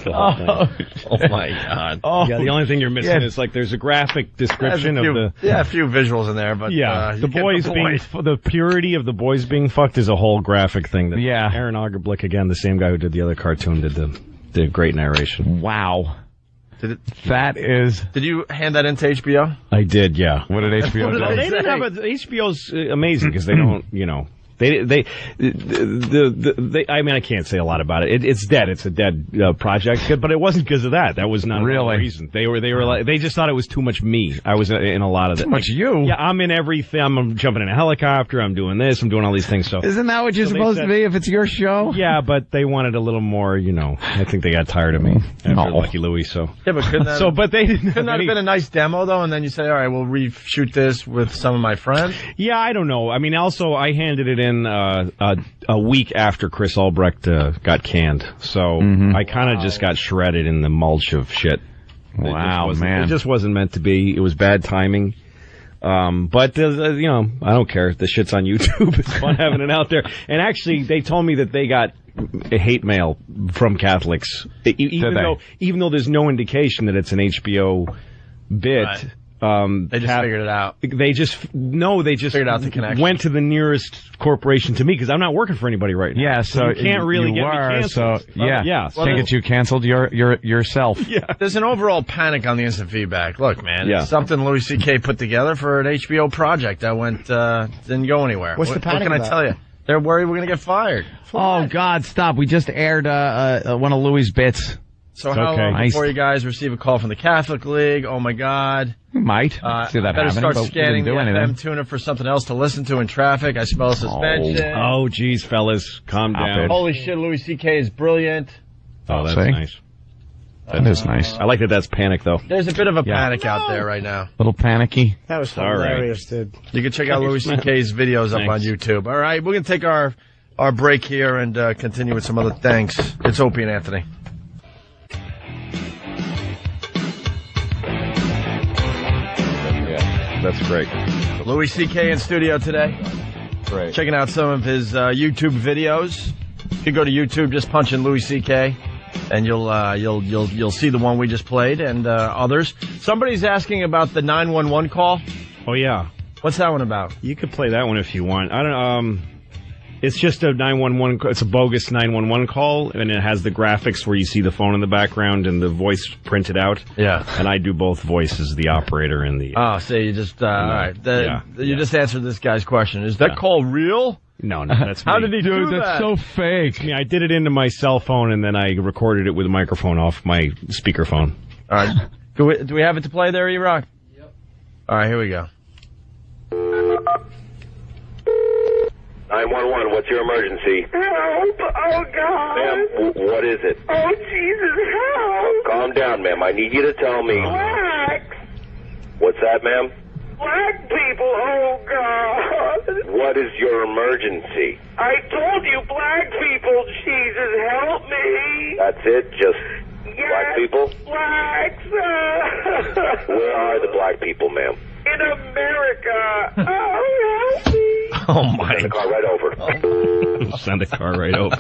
the whole thing. Oh my God. Oh. Yeah, the only thing you're missing is like there's a graphic description of the. Yeah, a few visuals in there, but the boys the purity of the boys being fucked is a whole graphic thing. That Aaron Augerblick, again, the same guy who did the other cartoon, did the great narration. Wow. Did you hand that into HBO? I did, yeah. What did HBO do? They didn't have HBO's amazing because they don't, They I mean, I can't say a lot about it. It's dead. It's a dead project, but it wasn't because of that. That was not really the reason. They were like, they just thought it was too much me. I was in a lot of it. Too much you? Yeah, I'm in everything. I'm jumping in a helicopter. I'm doing this. I'm doing all these things. So isn't that what you're supposed to be if it's your show? Yeah, but they wanted a little more. I think they got tired of me after Lucky Louie. So yeah, but couldn't that? But they didn't. Couldn't that have been a nice demo though? And then you say, all right, we'll reshoot this with some of my friends. Yeah, I don't know. I mean, also I handed it in a week after Chris Albrecht got canned, so I kind of just got shredded in the mulch of shit. Wow, man! It just wasn't meant to be. It was bad timing. But I don't care. The shit's on YouTube. It's fun having it out there. And actually, they told me that they got hate mail from Catholics, even though there's no indication that it's an HBO bit. Right. They just figured it out. They just figured out the connection. Went to the nearest corporation to me because I'm not working for anybody right now. Yeah, so you can't really get me canceled. Can't get you canceled yourself. Yeah. There's an overall panic on the instant feedback. Look, man, it's something Louis C.K. put together for an HBO project that didn't go anywhere. What's the panic What can I tell you? They're worried we're going to get fired. Oh God, stop! We just aired one of Louis' bits. So how long before you guys receive a call from the Catholic League? Oh my God. We might. See that better happening, start but scanning the anything. FM tuner for something else to listen to in traffic. I spell suspension. Oh, geez, fellas. Calm down. Holy shit, Louis C.K. is brilliant. Oh, that's nice. That is nice. I like that that's panic, though. There's a bit of a panic out there right now. Little panicky. That was hilarious, dude. You can check out Louis C.K.'s videos up on YouTube. All right, we're going to take our break here and continue with some other things. It's Opie and Anthony. That's great. Louis C.K. in studio today. Great. Checking out some of his YouTube videos. You can go to YouTube, just punch in Louis C.K. and you'll see the one we just played and others. Somebody's asking about the 911 call. Oh yeah. What's that one about? You could play that one if you want. I don't. It's just a 911. It's a bogus 911 call, and it has the graphics where you see the phone in the background and the voice printed out. Yeah. And I do both voices, the operator and the. Oh, so you just all right. You just answered this guy's question. Is that call real? No, that's me. How did he do that? That's so fake. I mean, I did it into my cell phone, and then I recorded it with a microphone off my speakerphone. All right. Do we have it to play there, E-Rock? Yep. All right, here we go. 911, what's your emergency? Help! Oh, God! Ma'am, what is it? Oh, Jesus, help! Calm down, ma'am. I need you to tell me. Blacks! What's that, ma'am? Black people, oh, God! What is your emergency? I told you, black people, Jesus, help me! That's it? Just black people? Blacks! Where are the black people, ma'am? In America! Oh, help me! Oh, my Send the car right over. Send a car right over.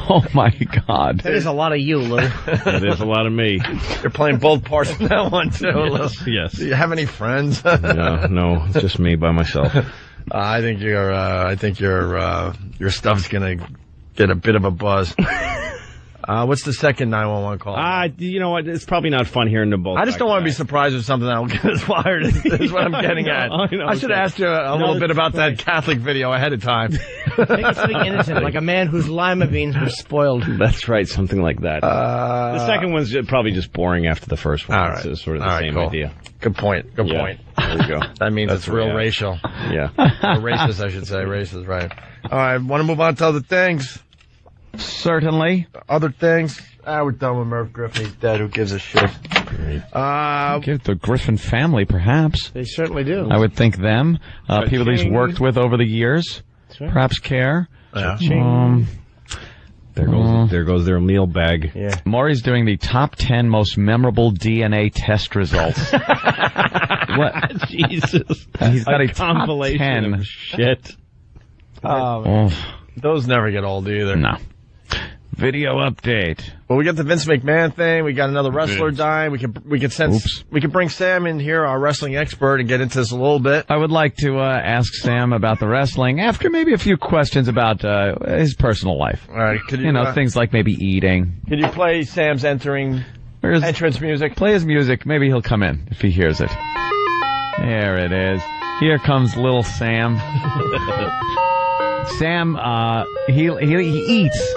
Oh, my God. That is a lot of you, Lou. That is a lot of me. You're playing both parts of that one, too, Lou. Yes. Do you have any friends? No, just me by myself. I think your stuff's gonna get a bit of a buzz. What's the second 911 call? You know what? It's probably not fun hearing them both. I just don't want to be surprised with something that will get us fired. Is what I'm getting at. I should have asked you a little bit about that Catholic video ahead of time. Make it something innocent, like a man whose lima beans were spoiled. That's right, something like that. The second one's probably just boring after the first one. All right. It's sort of the same idea. Good point. Good point. There you go. That means it's real racial. Yeah. Or racist, I should say. Racist, right. All right, want to move on to other things? Certainly. Other things? We're done with Merv Griffin. He's dead. Who gives a shit? Give the Griffin family, perhaps. They certainly do. I would think them. People he's worked with over the years. Right. Perhaps care. Yeah. There goes their meal bag. Yeah. Maury's doing the top 10 most memorable DNA test results. What? Jesus. He's got a compilation top 10. of shit. Those never get old either. No. Video update. Well, we got the Vince McMahon thing. We got another wrestler dying. We could bring Sam in here, our wrestling expert, and get into this a little bit. I would like to ask Sam about the wrestling after maybe a few questions about his personal life. All right, could Things like maybe eating. Could you play Sam's entrance music? Play his music. Maybe he'll come in if he hears it. There it is. Here comes little Sam. Sam, he eats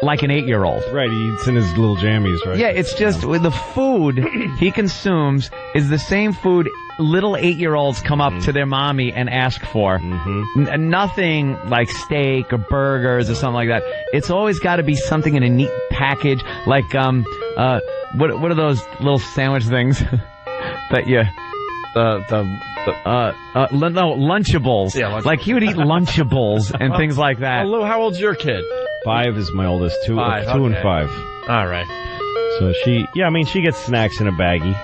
like an 8-year-old. Right, he eats in his little jammies, right? Yeah, it's just with the food he consumes is the same food little 8-year-olds come up to their mommy and ask for. Nothing like steak or burgers or something like that. It's always got to be something in a neat package, like what are those little sandwich things that you Lunchables. Yeah, Lunchables. Like he would eat Lunchables and things like that. Lou, how old's your kid? 5 is my oldest. 2 5, and okay. 5. All right. So she gets snacks in a baggie.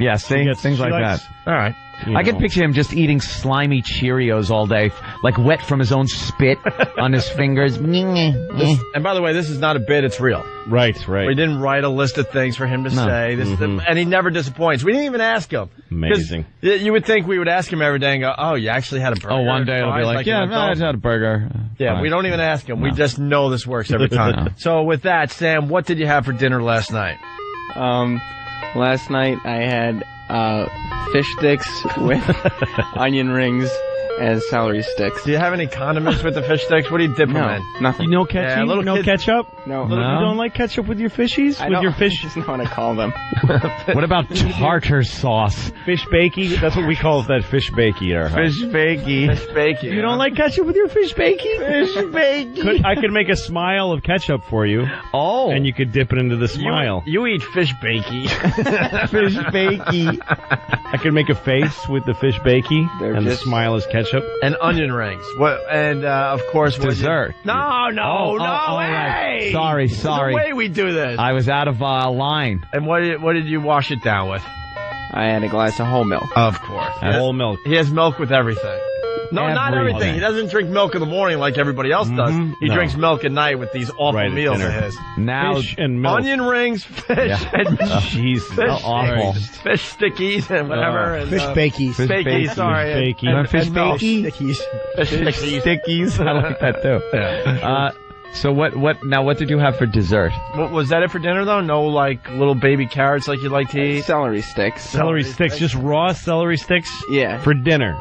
Yeah, things like that. All right. I can picture him just eating slimy Cheerios all day, like wet from his own spit on his fingers. And by the way, this is not a bit, it's real. Right. We didn't write a list of things for him to say. And he never disappoints. We didn't even ask him. Amazing. You would think we would ask him every day and go, oh, you actually had a burger? Oh, one day it'll be like yeah, I just had a burger. Yeah, Fine. we don't even ask him. No. We just know this works every time. No. So with that, Sam, what did you have for dinner last night? Last night I had fish sticks with onion rings and celery sticks. Do you have any condiments with the fish sticks? What do you dip them in? Nothing. No ketchup? No ketchup? No. You don't like ketchup with your fishies? I with your fish? I just know what I call them. What about tartar sauce? Fish bakey? That's what we call that, fish bakey at our house. Fish bakey. Fish bakey. You don't like ketchup with your fish bakey? Fish bakey. I could make a smile of ketchup for you. Oh. And you could dip it into the smile. You eat fish bakey. Fish bakey. I could make a face with the fish bakey, and the smile is ketchup. And onion rings. What? And of course, dessert. No way. Right. Sorry. There's no way we do this. I was out of line. And what did you wash it down with? I had a glass of whole milk. Of course. Whole milk. He has milk with everything. No, not everything. He doesn't drink milk in the morning like everybody else does. He drinks milk at night with these awful meals of his. Now, fish and milk. Onion rings, fish, and jeez, awful. Fish stickies and whatever. And, fish bakies. Fish bakies, sorry. Fish bakey. Fish bakey? Fish Stickies. I like that too. Yeah. So what did you have for dessert? Was that it for dinner though? No, like little baby carrots like you like to eat? Celery sticks. Celery sticks, just raw celery sticks? Yeah. For dinner.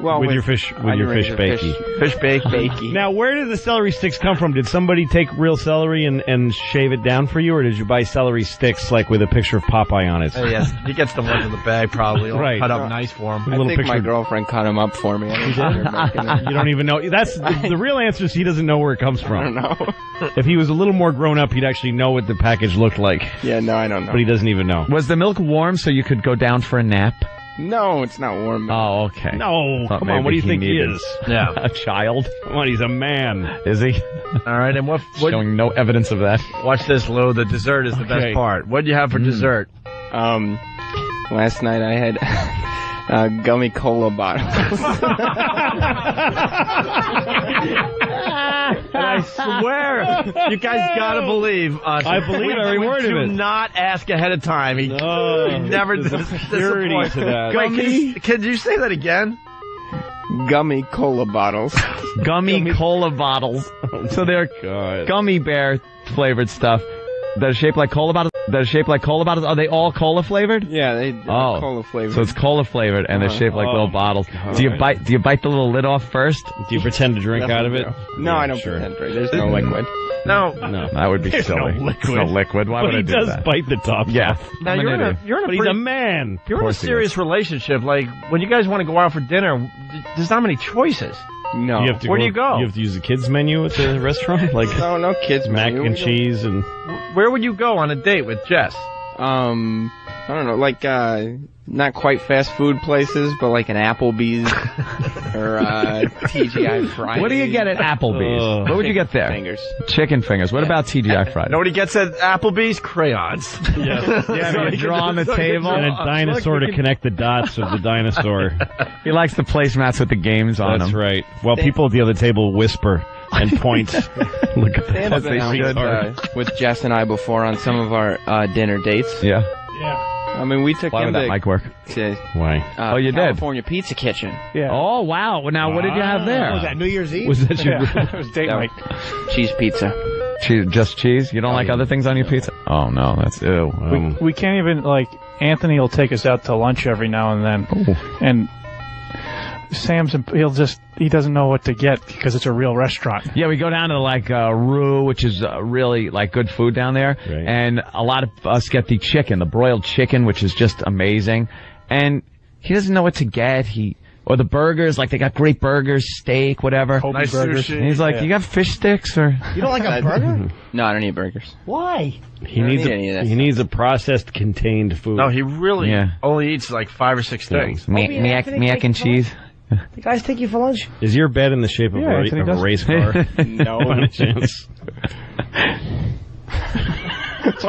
Well, with your fish bakey. Fish bakey. Now, where did the celery sticks come from? Did somebody take real celery and shave it down for you, or did you buy celery sticks like with a picture of Popeye on it? Yes, he gets the ones in the bag probably, all Right. cut up nice for him. I think my girlfriend cut them up for me. You don't even know. That's the real answer is he doesn't know where it comes from. I don't know. If he was a little more grown up, he'd actually know what the package looked like. Yeah, no, I don't know. But he doesn't even know. Was the milk warm so you could go down for a nap? No, it's not warm. Oh, okay. No, Thought come on. What do you maybe think he needed is? Yeah. A child? Come on, he's a man. Is he? All right, and what Showing no evidence of that. watch this, Lou. The dessert is the best part. What do you have for dessert? Last night I had gummy cola bottles. And I swear, you guys gotta believe us. I believe every word of Do it. not ask ahead of time. He never there's a disappoints. purity to that. Wait, can you say that again? Gummy cola bottles. Gummy cola bottles. So they're gummy bear flavored stuff that are shaped like cola bottles. Are they all cola flavored? Yeah, they're cola flavored. So it's cola flavored and they're shaped like little bottles. Do you bite the little lid off first? Do you pretend to drink out of it? No, I don't pretend to. There's no liquid. No. That would be silly. no liquid. It's no liquid. Why But would I he do does that? bite the top. Yeah. Now I'm an you're in idiot. But he's a man. You're in a course he serious relationship. Like when you guys want to go out for dinner, there's not many choices. No. You have to Where do you go? You have to use the kids menu at the restaurant, like No kids mac menu. and cheese and. Where would you go on a date with Jess? I don't know, like not quite fast food places, but like an Applebee's or TGI Fridays. What do you get at Applebee's? What would you get there? Fingers. Chicken fingers. What about TGI Fridays? Know what he gets at Applebee's? Crayons. Yeah, you draw on the table. And a dinosaur to connect the dots of the dinosaur. He likes the placemats with the games on That's them. right. While people at the other table whisper and points. Look at They have that. been out with Jess and I before on some of our dinner dates. Yeah. I mean, we took Why him would that to, mic work? to Why? You did? California Pizza Kitchen. Yeah. Oh, wow. Now, what did you have there? Was that New Year's Eve? Was that your... It was date That night. Cheese pizza. Just cheese? You don't like other things on your pizza? Oh, no. That's ew. We can't even, like, Anthony will take us out to lunch every now and then. And he doesn't know what to get because it's a real restaurant. Yeah, we go down to like Rue, which is really like good food down there, Right. and a lot of us get the chicken, the broiled chicken, which is just amazing. And he doesn't know what to get. Or the burgers, like they got great burgers, steak, whatever. Nice burgers. sushi. And he's like, "You got fish sticks or?" You don't like a burger? No, I don't eat burgers. Why? He needs need any of that he stuff. needs a processed, contained food. No, he really Yeah. only eats like 5 or 6 things. Opie and Anthony Mac take and you cheese. The guys take you for lunch? Is your bed in the shape of, Yeah, Anthony of a does. race car? No. By any chance?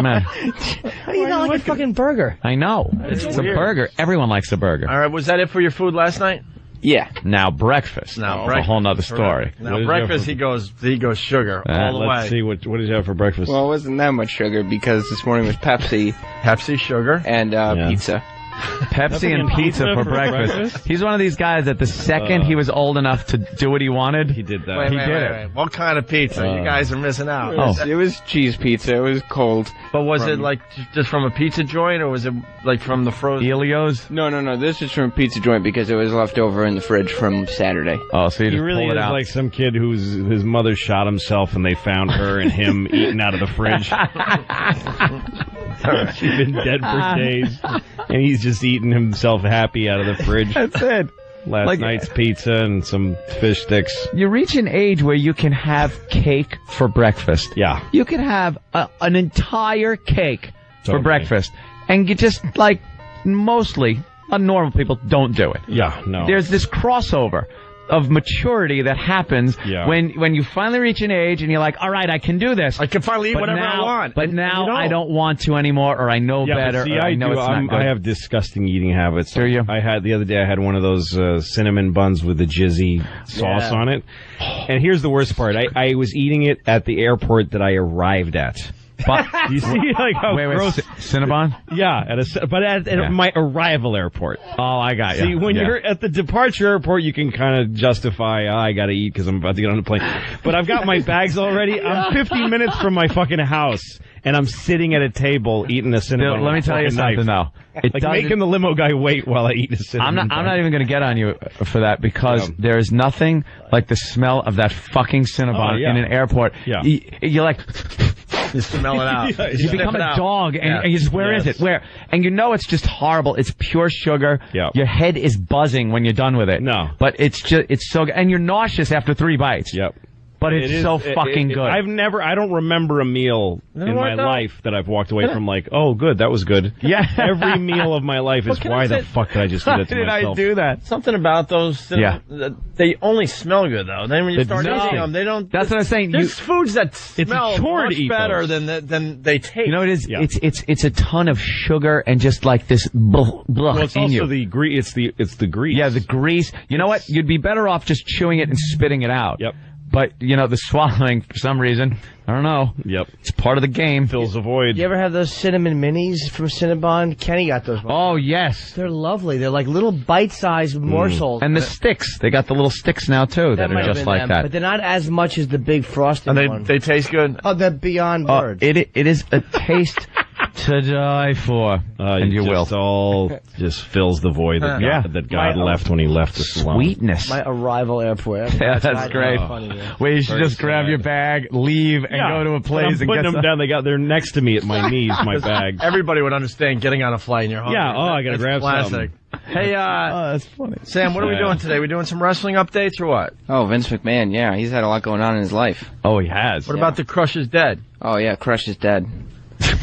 Man, How do you not like a fucking burger? I know. It's a weird. burger. Everyone likes a burger. All right, was that it for your food last night? Yeah. Now breakfast. Now, That's a whole nother story. What Now did breakfast, you he goes sugar all the Let's way. see, what did you have for breakfast? Well, it wasn't that much sugar because this morning was Pepsi Pepsi, sugar. and Yeah. pizza. Pepsi and pizza for breakfast. He's one of these guys that the second he was old enough to do what he wanted, he did that. Wait, He wait, did wait, it. wait. What kind of pizza? You guys are missing out. Oh. It was cheese pizza. It was cold. But was it like just from a pizza joint, or was it like from the frozen? Elio's. No. This is from a pizza joint because it was left over in the fridge from Saturday. Oh, so you He just really pulled is it out. like some kid his mother shot himself and they found her and him eating out of the fridge. She's been dead for days, and he's just eating himself happy out of the fridge. That's it. Last Like- night's pizza and some fish sticks. You reach an age where you can have cake for breakfast. Yeah. You can have an entire cake for Totally. breakfast. And you just, like, mostly, normal people don't do it. Yeah, no. There's this crossover of maturity that happens Yeah. when you finally reach an age and you're like, all right, I can do this. I can finally eat But whatever now, I want. But And now you I don't want to anymore, or I know yeah, better, but see, or I know do. it's not good. I have disgusting eating habits. Do you? I had the other day. I had one of those cinnamon buns with the jizzy sauce on it. And here's the worst part. I was eating it at the airport that I arrived at. But, You see, like how wait, gross. Cinnabon? Yeah, at my arrival airport. Oh, I got you. See, when you're at the departure airport, you can kind of justify, I gotta eat because I'm about to get on the plane. But I've got my bags already. I'm 15 minutes from my fucking house, and I'm sitting at a table eating a cinnamon. Dude, let me tell you something, though. It Like doesn't- making the limo guy wait while I eat a cinnamon. I'm not even going to get on you for that because there is nothing like the smell of that fucking Cinnabon Oh, yeah. in an airport. Yeah. You're like, You smell it out. you become a dog, and you just, where is it? Where? And you know it's just horrible. It's pure sugar. Yeah. Your head is buzzing when you're done with it. No. But it's so good. And you're nauseous after 3 bites. Yep. But it's so fucking good. I don't remember a meal in my life that I've walked away from like, oh, good, that was good. Yeah. Every meal of my life is, can why I the say- fuck did I just do that to Did I myself? do that? Something about those. They only smell good though. Then when you start No. eating them, they don't. That's what I'm saying. There's foods that a smell chore to much eat better those. than they taste. You know what it is? Yeah. It's a ton of sugar and just like this blah, blah Well, it's in also you. the grease. It's the grease. Yeah, the grease. You know what? You'd be better off just chewing it and spitting it out. Yep. But, you know, the swallowing, for some reason, I don't know. Yep. It's part of the game. Fills a void. You ever have those cinnamon minis from Cinnabon? Kenny got those. Oh, yes. They're lovely. They're like little bite-sized morsels. And the sticks. They got the little sticks now, too, that might are have just been like them, that. But they're not as much as the big frosted and one. they taste good. Oh, they're beyond words. It is a taste to die for. And you will. Just all just fills the void that Yeah. God left when he left us alone. Sweetness. My arrival airport. Yeah, that's great. Funny, yeah. Where you should Very just grab sad. your bag, leave, and go to a But place I'm and putting get them down. They're next to me at my knees, my bag. Everybody would understand getting on a flight and you're hungry. Yeah, I gotta That's grab classic. Hey, Oh, that's funny. Sam, what are we Yeah. doing today? We doing some wrestling updates or what? Oh, Vince McMahon, yeah, he's had a lot going on in his life. Oh, he has. What about the Crush is Dead? Oh, yeah, Crush is dead.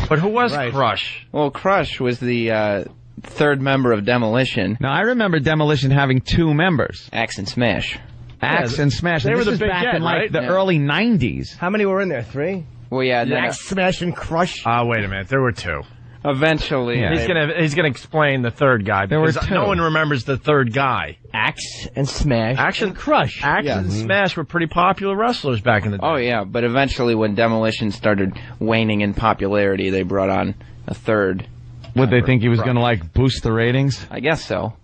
But who was Right. Crush? Well, Crush was the third member of Demolition, Now, I remember Demolition having 2 members. Axe and Smash. Axe and Smash. they And were this the is big back get, in like right? the Yeah. early 90s. How many were in there? 3? Well, yeah, then, Axe, Smash, and Crush. Wait a minute. There were 2. Eventually. Yeah. He's gonna explain the third guy. There were because two. No one remembers the third guy. Axe and Smash. Action and Crush. Axe Yeah. and Smash were pretty popular wrestlers back in the day. Oh, yeah, but eventually when Demolition started waning in popularity, they brought on a third. Would they think he was going to, like, boost the ratings? I guess so.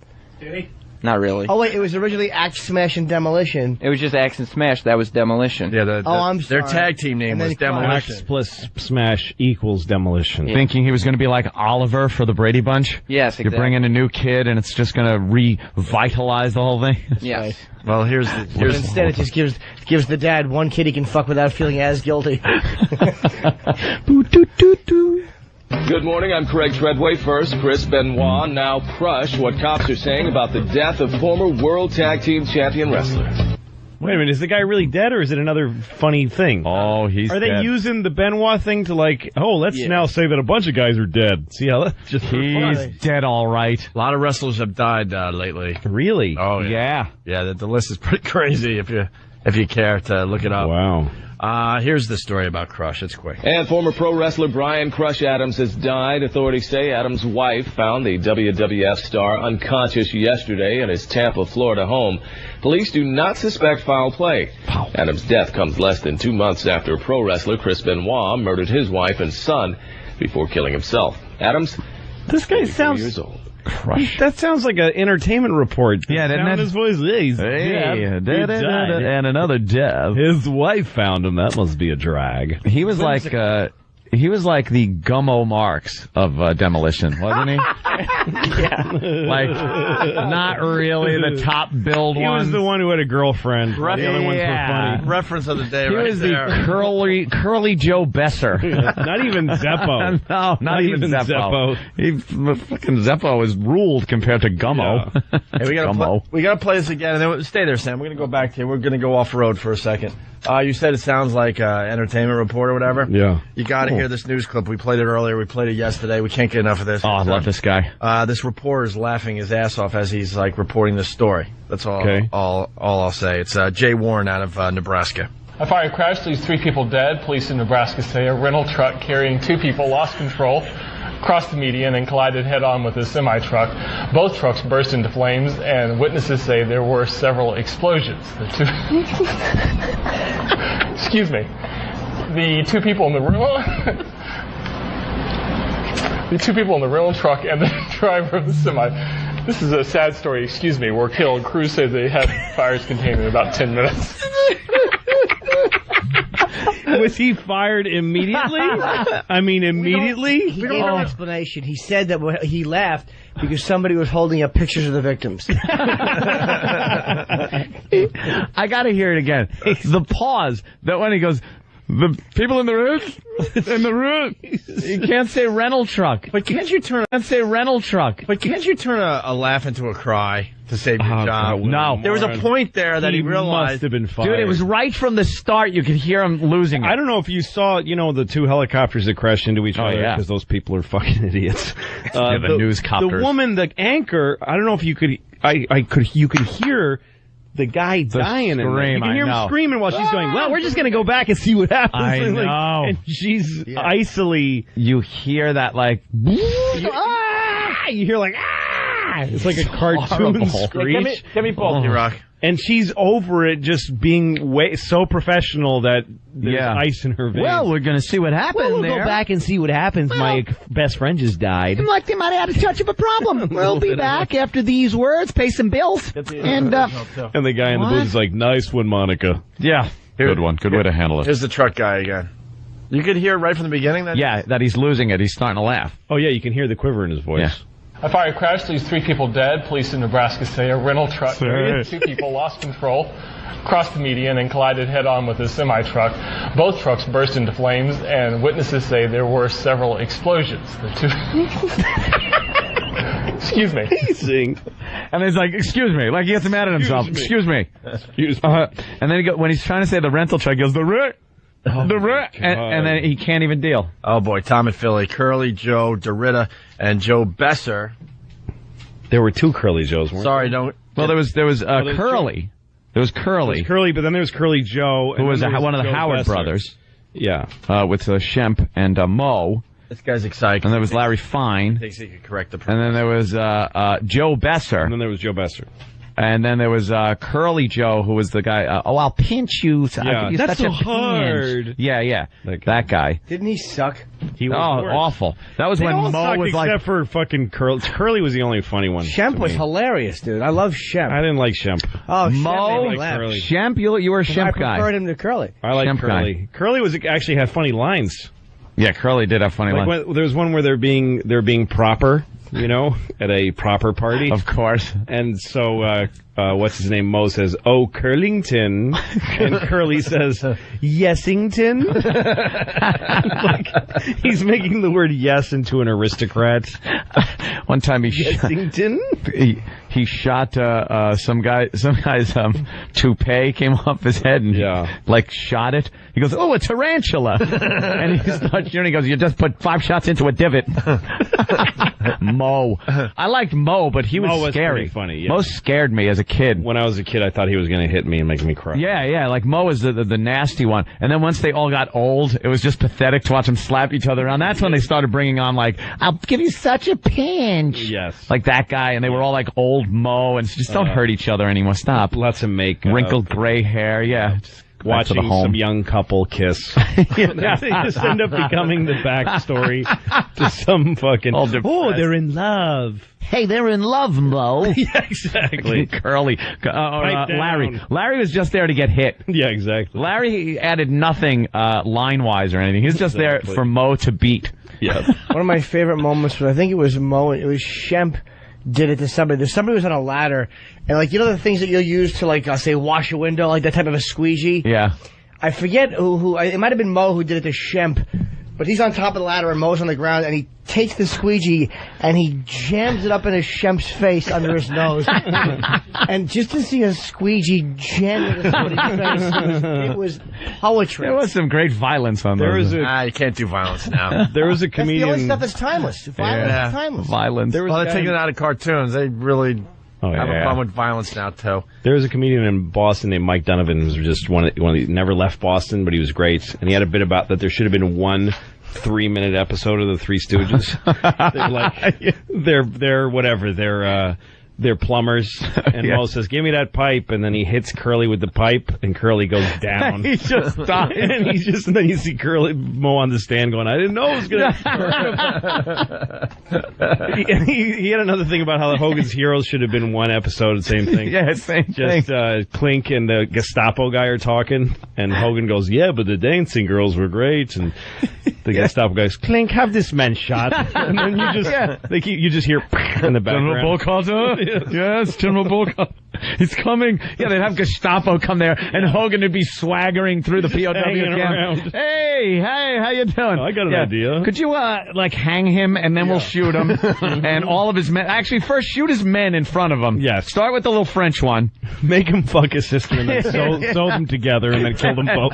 Did he? Not really. Oh, wait, it was originally Axe, Smash, and Demolition. It was just Axe and Smash. That was Demolition. Yeah, I'm their sorry. tag team name And then was Crush. Demolition. Axe plus Smash equals Demolition. Thinking he was going to be like Oliver for the Brady Bunch? Yes, You exactly. bring in a new kid and it's just going to revitalize the whole thing? Yes. Well, here's But instead, it just gives the dad one kid he can fuck without feeling as guilty. Good morning, I'm Craig Treadway. First, Chris Benoit, now Crush, what cops are saying about the death of former World Tag Team Champion wrestler. Wait a minute, is the guy really dead, or is it another funny thing? Oh, he's Are they dead. using the Benoit thing to let's now say that a bunch of guys are dead? See how that's just for fun. He's dead, all right. a lot of wrestlers have died lately. Really? Oh Yeah. yeah. The list is pretty crazy if you care to look it up. Wow. Here's the story about Crush. It's quick. And former pro wrestler Brian Crush Adams has died. Authorities say Adams' wife found the WWF star unconscious yesterday in his Tampa, Florida home. Police do not suspect foul play. Adams' death comes less than 2 months after pro wrestler Chris Benoit murdered his wife and son before killing himself. Adams, This guy 34 sounds... years old. Crush. That sounds like an entertainment report. Yeah, The doesn't sound that- of his voice. Yeah, he's dead. He died. and another death. His wife found him. That must be a drag. He was like the Gummo Marx of Demolition, wasn't he? Like, not really the top billed He one. was the one who had a girlfriend. The other ones were funny. Reference of the day He right was there. the curly Joe Besser. Not even Zeppo. No, not even Zeppo. Fucking Zeppo is ruled compared to Gummo. Hey, we gotta play this again, and then stay there, Sam. We're gonna go back to you. We're gonna go off road for a second. You said it sounds like entertainment report or whatever. Yeah. You gotta hear this news clip. We played it earlier. We played it yesterday. We can't get enough of this. Oh, I love this guy. This reporter is laughing his ass off as he's like reporting this story. That's all. Okay. All I'll say. It's Jay Warren out of Nebraska. A fire crash leaves 3 people dead. Police in Nebraska say a rental truck carrying 2 people lost control, crossed the median, and collided head-on with a semi-truck. Both trucks burst into flames, and witnesses say there were several explosions. Excuse me. The 2 people in the rental truck and the driver of the semi. This is a sad story. Excuse me. Were killed. Crews say they had fires contained in about 10 minutes. Was he fired immediately? I mean, immediately? He gave an explanation. He said that he laughed because somebody was holding up pictures of the victims. I gotta hear it again. The pause. That when he goes, the people in the roof? In the roof. You can't say rental truck. But can't you turn Can't say rental truck. But can't you turn a laugh into a cry to save your job? God, no. There was a point there that he must realized. have been fired. Dude, it was right from the start. You could hear him losing it. I don't know if you saw, the 2 helicopters that crashed into each other yeah. because those people are fucking idiots. Yeah, the newscopters. The woman, the anchor, I don't know if you could, you could hear the guy dying in there. scream, You can hear I him know. screaming while she's going, well, we're just going to go back and see what happens. I And, know. and she's icily, You hear that like, you hear like, it's like a cartoon horrible. screech. Give me both, Rock. And she's over it just being so professional that there's ice in her veins. well, we're gonna see what happens We'll there. go back and see what happens. My best friend just died. Like they might have had a touch of a problem. We'll be back after these words, pay some bills, and And the guy in the booth is like, nice one, Monica. Yeah, good one. Good way to handle it. Here's the truck guy again. You could hear right from the beginning that. Yeah, that he's losing it. He's starting to laugh. Oh, yeah, you can hear the quiver in his voice. Yeah. A fire crash leaves 3 people dead. Police in Nebraska say a rental truck carrying 2 people lost control, crossed the median, and collided head-on with a semi-truck. Both trucks burst into flames, and witnesses say there were several explosions. Excuse me. And he's like, excuse me. Like he gets mad at himself. Excuse me. And then when he's trying to say the rental truck, he goes, the root. And then he can't even deal. Oh boy, Tom and Philly, Curly, Joe, Dorita, and Joe Besser. There were 2 Curly Joes, weren't Sorry, don't. Well, there was Curly. There was Curly. there? Curly, but then there was Curly Joe. Who was then there one of the Joe Howard Besser. brothers. Yeah. With Shemp and Mo. This guy's excited. And there was Larry Fine. Thinks he could correct the. And then there was Joe Besser. And then there was Joe Besser. And then there was Curly Joe, who was the guy. I'll pinch you. Yeah, you're that's such so a pinch. hard. Yeah. That guy. Didn't he suck? He was awful. That was they when all Mo sucked was like. except for fucking Curly. Curly was the only funny one. Shemp was hilarious, dude. I love Shemp. I didn't like Shemp. Oh, Mo, Curly. Shemp, you were a Shemp guy. I preferred him to Curly. I like Shemp Curly. guy. Curly was actually had funny lines. Yeah, Curly did have funny lines. When, there was one where they're being proper, at a proper party. Of course. And so, what's his name? Mo says, "Oh, Curlington," and Curly says, "Yesington." Like, he's making the word "yes" into an aristocrat. One time he shot some guy's toupee came off his head and shot it. He goes, "Oh, a tarantula!" And he starts shooting. He goes, "You just put 5 shots into a divot." Mo, I liked Mo, but he was scary. Funny. Yeah. Mo scared me as a kid. When I was a kid, I thought he was going to hit me and make me cry. Yeah, like Mo is the nasty one. And then once they all got old, it was just pathetic to watch them slap each other around. That's when they started bringing on "I'll give you such a pinch." Yes. Like that guy, and they were all like old Mo, and just don't hurt each other anymore. Stop. Lots of makeup. Wrinkled gray hair, yeah. Watching some young couple kiss. They just end up becoming the backstory to some fucking... Oh, they're in love. Hey, they're in love, Mo. Yeah, exactly. Curly. Larry. Larry was just there to get hit. Yeah, exactly. Larry added nothing line-wise or anything. He was just there for Mo to beat. Yeah. One of my favorite moments was, I think it was Mo, it was Shemp did it to somebody. There's somebody who was on a ladder, and the things that you'll use to say wash a window, like that type of a squeegee. Yeah. I forget who it might have been Mo who did it to Shemp, but he's on top of the ladder and Mo's on the ground, and he takes the squeegee and he jams it up in Shemp's face under his nose. And just to see a squeegee jam into somebody's face, it was poetry. There was some great violence on there. You can't do violence now. There was a comedian. That's the only stuff that's timeless. Violence is timeless. Violence. They're taking it out of cartoons. They really have a problem with violence now, too. There was a comedian in Boston named Mike Donovan, who was just one of the, never left Boston, but he was great. And he had a bit about that there should have been one 3-minute episode of the Three Stooges. They're plumbers, and Mo says, "Give me that pipe," and then he hits Curly with the pipe, and Curly goes down. He just died. And then you see Mo on the stand going, "I didn't know it was going to." He had another thing about how Hogan's Heroes should have been one episode, the same thing. Yeah, same thing. Clink and the Gestapo guy are talking, and Hogan goes, "Yeah, but the dancing girls were great," and the Gestapo guy goes, "Clink, have this man shot," and then you just hear in the background. General Bullcutter? Yes, General Bullcutter. He's coming. Yeah, they'd have Gestapo come there, and Hogan would be swaggering through the POW camp. Hey, how you doing? I got an idea. Could you, hang him, and then we'll shoot him, and all of his men. Actually, first shoot his men in front of him. Yes. Start with the little French one. Make him fuck his sister, and then sew them together, and then kill them both.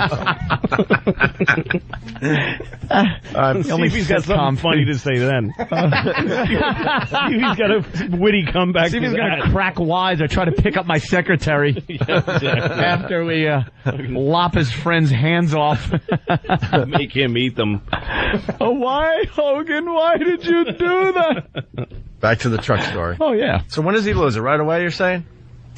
See if he's got something funny to say then. See if he's got a witty comeback. See if he's going to crack wise or try to pick up my secretary after we lop his friend's hands off. Make him eat them. Oh, why, Hogan? Why did you do that? Back to the truck story. Oh, yeah. So when does he lose it? Right away, you're saying?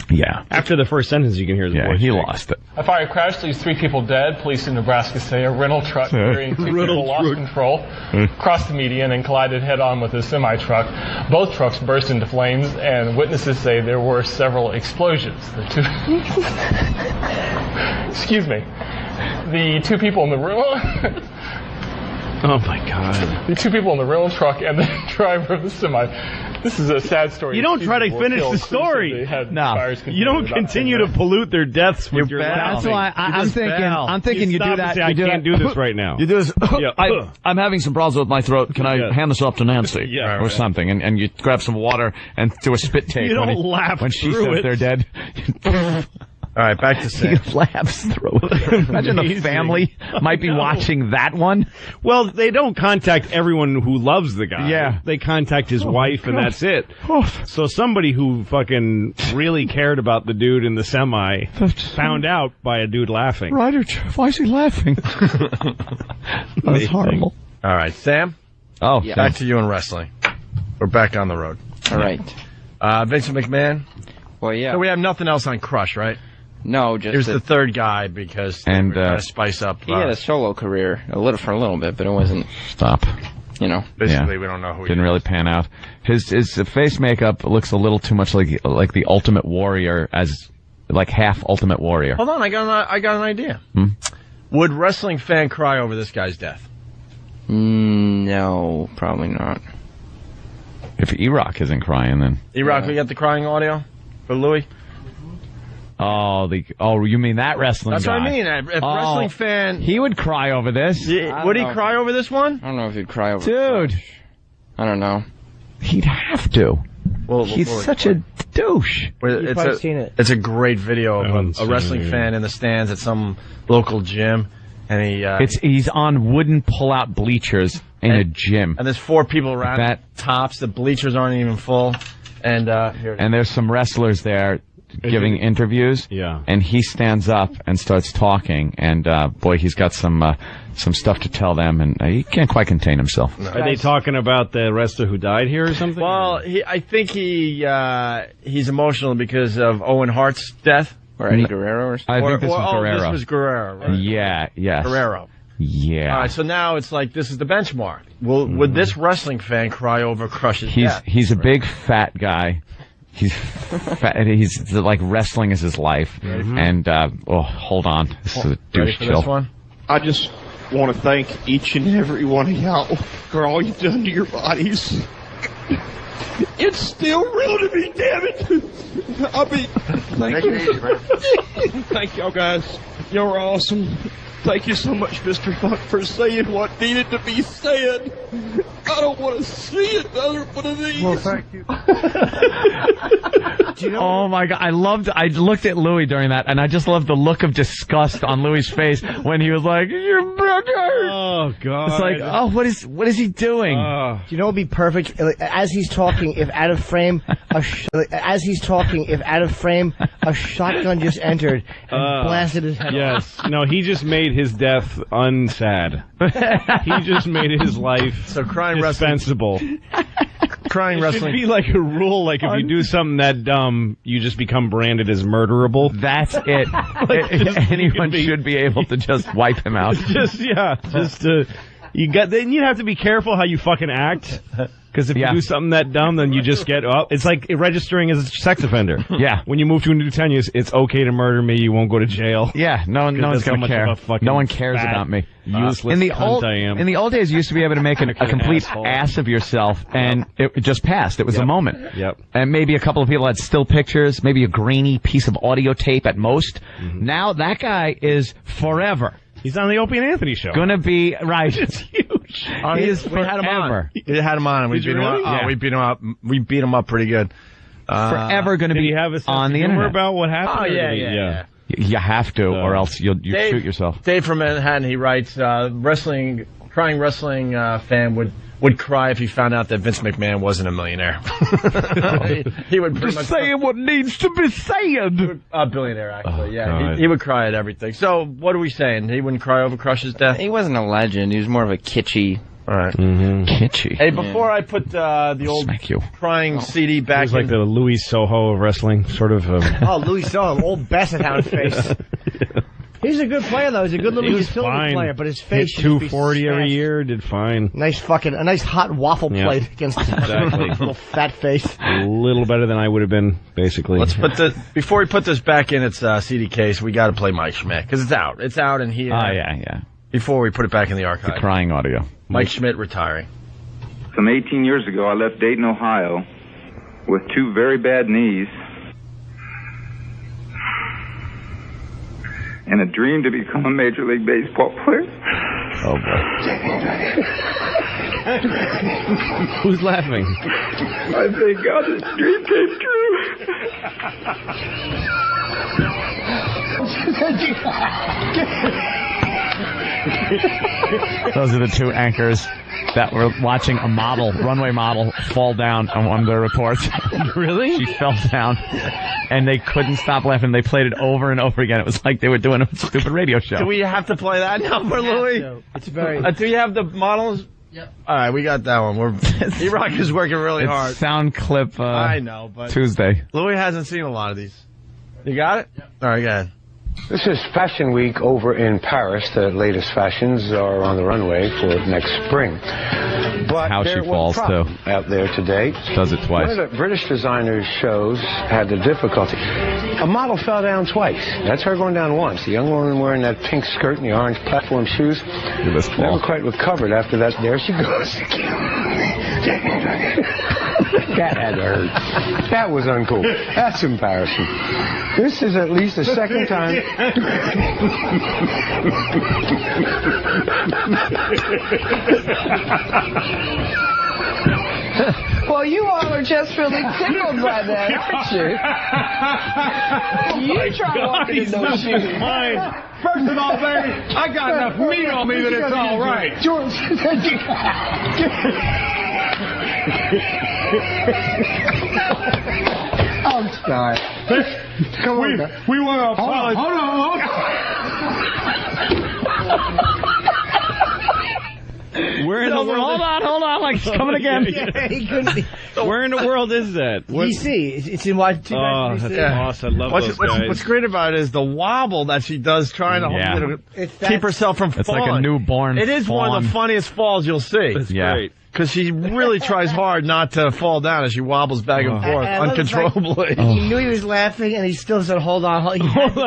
Yeah. After the first sentence, you can hear his voice. Yeah, he lost it. A fire crash leaves 3 people dead. Police in Nebraska say a rental truck carrying 2 people lost control, crossed the median, and collided head-on with a semi-truck. Both trucks burst into flames, and witnesses say there were several explosions. Excuse me. The 2 people in the room... Oh, my God. The 2 people in the rental truck and the driver of the semi. This is a sad story. You don't try to finish the story. No. You don't continue to pollute their deaths with your That's why I'm thinking you do that. I can't do this right now. You do this. I'm having some problems with my throat. Can I hand this off to Nancy? Or something. And you grab some water and do a spit take. You don't laugh when she says they're dead. All right, back to Sam. He laughs through it. Imagine the family might be watching that one. Well, they don't contact everyone who loves the guy. Yeah. They contact his wife, and that's it. So somebody who fucking really cared about the dude in the semi found out by a dude laughing. Ryder, why is he laughing? That's horrible. All right, Sam? Oh, Yeah. Back to you in wrestling. We're back on the road. All right. Vincent McMahon. Well, yeah. So we have nothing else on Crush, right? No, just Here's the third guy because they were trying to spice up. he had a solo career for a little bit, but it wasn't. Stop. You know. Basically, we don't know who he didn't really pan out. His face makeup looks a little too much like the Ultimate Warrior, as like half Ultimate Warrior. Hold on, I got an idea. Would wrestling fan cry over this guy's death? No, probably not. If E-Rock isn't crying, then E-Rock, we got the crying audio for Louis. You mean that wrestling That's guy? what I mean. If wrestling fan, he would cry over this. Would he cry over this one? I don't know if he'd cry over. Dude, I don't know. He'd have to. He's such a douche. You've probably seen it. It's a great video of a wrestling fan in the stands at some local gym, and he's on wooden pull-out bleachers in a gym, and there's 4 people around that tops. The bleachers aren't even full, and here it is. And there's some wrestlers there giving interviews. Yeah. And he stands up and starts talking, and boy, he's got some stuff to tell them, and he can't quite contain himself. No. Are they talking about the wrestler who died here or something? Well, I think he's emotional because of Owen Hart's death. Or Eddie Guerrero or something? I think this was Guerrero. This was Guerrero, right? Yeah, yes. Guerrero. Yeah. All right, so now it's like this is the benchmark. Would this wrestling fan cry over Crush's death? He's a big fat guy. He's fat. He's like wrestling is his life. And hold on, this is a douche chill. This one? I just want to thank each and every one of y'all for all you've done to your bodies. It's still real to me, damn it. I mean, thank you. Thank y'all guys. Y'all are awesome. Thank you so much, Mr. Funk, for saying what needed to be said. I don't want to see another one of these. Well, thank you. Oh my God! I looked at Louis during that, and I just loved the look of disgust on Louis' face when he was like, "Your brother." Oh God! It's like, oh, what is he doing? Do you know what would be perfect? As he's talking, if out of frame, a shotgun just entered and blasted his head off. Yes. No, he just made his death unsad. He just made his life dispensable. Crying wrestling should be like a rule, like if you do something that dumb, you just become branded as murderable. That's it. Anyone should be able to just wipe him out. Then you have to be careful how you fucking act. Because if you do something that dumb, then you just get up. It's like registering as a sex offender. Yeah. When you move to a new town, it's okay to murder me. You won't go to jail. Yeah. No one's going to care. No one cares about me. Useless in the cunt I am. In the old days, you used to be able to make a complete ass of yourself, and it just passed. It was a moment. Yep. And maybe a couple of people had still pictures, maybe a grainy piece of audio tape at most. Now that guy is forever. He's on the Opie and Anthony show. Gonna be right. It's huge. He is forever. We had him on. And we beat him up. Yeah. We beat him up. We beat him up pretty good. Forever going to be on the internet. About what happened? Oh yeah. You have to, or else you shoot yourself. Dave from Manhattan, he writes, crying wrestling fan would cry if he found out that Vince McMahon wasn't a millionaire. he would pretty much saying what needs to be said. A billionaire, actually. He would cry at everything. So what are we saying? He wouldn't cry over Crush's death? He wasn't a legend. He was more of a kitschy. All right. Kitschy. Hey, before I put the old crying CD back He's like the Louis Soho of wrestling, sort of. Louis Soho, old Bassetown face. He's a good player, though. He's a good little utility player, but his face hit 240 every year, did fine. A nice hot waffle plate against his little fat face. A little better than I would have been, basically. Let's put before we put this back in its CD case, we got to play Mike Schmidt because it's out. It's out in here. Oh yeah. Before we put it back in the archive. The crying audio. Mike Schmidt retiring. Some 18 years ago, I left Dayton, Ohio, with 2 very bad knees and a dream to become a Major League Baseball player. Oh, boy. Who's laughing? I thank God this dream came true. Those are the 2 anchors that were watching a runway model, fall down on one of their reports. Really? She fell down, and they couldn't stop laughing. They played it over and over again. It was like they were doing a stupid radio show. Do we have to play that now for Louis? It's very. Do you have the models All right, we got that one. E-Rock is working really It's hard. sound clip. I know, but Tuesday. Louis hasn't seen a lot of these. You got it? Yep. All right, go ahead. This is Fashion Week over in Paris. The latest fashions are on the runway for next spring. But How there she was falls, a problem too. out there today. Does it twice. One of the British designers' shows had the difficulty. A model fell down twice. That's her going down once. The young woman wearing that pink skirt and the orange platform shoes never quite recovered after that. There she goes. That had to hurt. That was uncool. That's embarrassing. This is at least the second time. Well, you all are just really tickled by that, aren't you? You try walking in those shoes. First of all, baby, I got enough meat on me that it's all right. George, I'm sorry. Come on. We want to apologize. Hold on. Where in the world? Hold on. Like, it's coming again. He couldn't be. Where in the world is that? DC. It's in Washington. Oh, that's awesome. I love those guys. What's great about it is the wobble that she does trying to keep herself from falling. It's like a newborn It is one of the funniest falls you'll see. It's great. Because she really tries hard not to fall down as she wobbles back and forth uncontrollably. He knew he was laughing, and he still said, "Hold on, hold on." Hold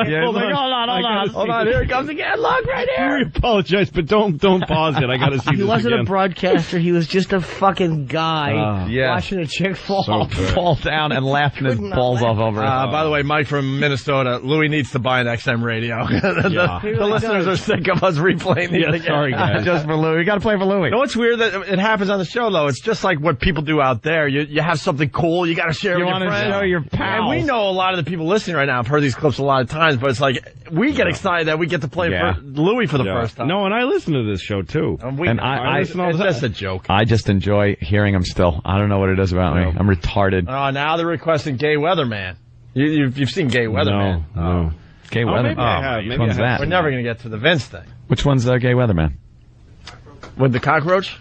on, here it comes again. Look, right here. I apologize, but don't pause it. I got to see He this wasn't again. a broadcaster. He was just a fucking guy watching a chick fall. Fall down and laughing his balls off over it. By the way, Mike from Minnesota, Louis needs to buy an XM radio. The listeners are sick of us replaying these again. Sorry, guys. Just for Louis. We got to play for Louis. You know what's weird? That it happens on the show, though. It's just like what people do out there. You have something cool, you got to share You with your wanna friends. show your pals. And we know a lot of the people listening right now have heard these clips a lot of times, but it's like we get excited that we get to play for Louis for the first time. No, and I listen to this show, too. And I listen all the it's time. just a joke. I just enjoy hearing him still. I don't know what it is about me. I'm retarded. Now they're requesting Gay Weatherman. You've seen Gay Weatherman. No. Gay Maybe Weatherman. I have. Which Maybe one's I have. that? We're never going to get to the Vince thing. Which one's Gay Weatherman? With the cockroach?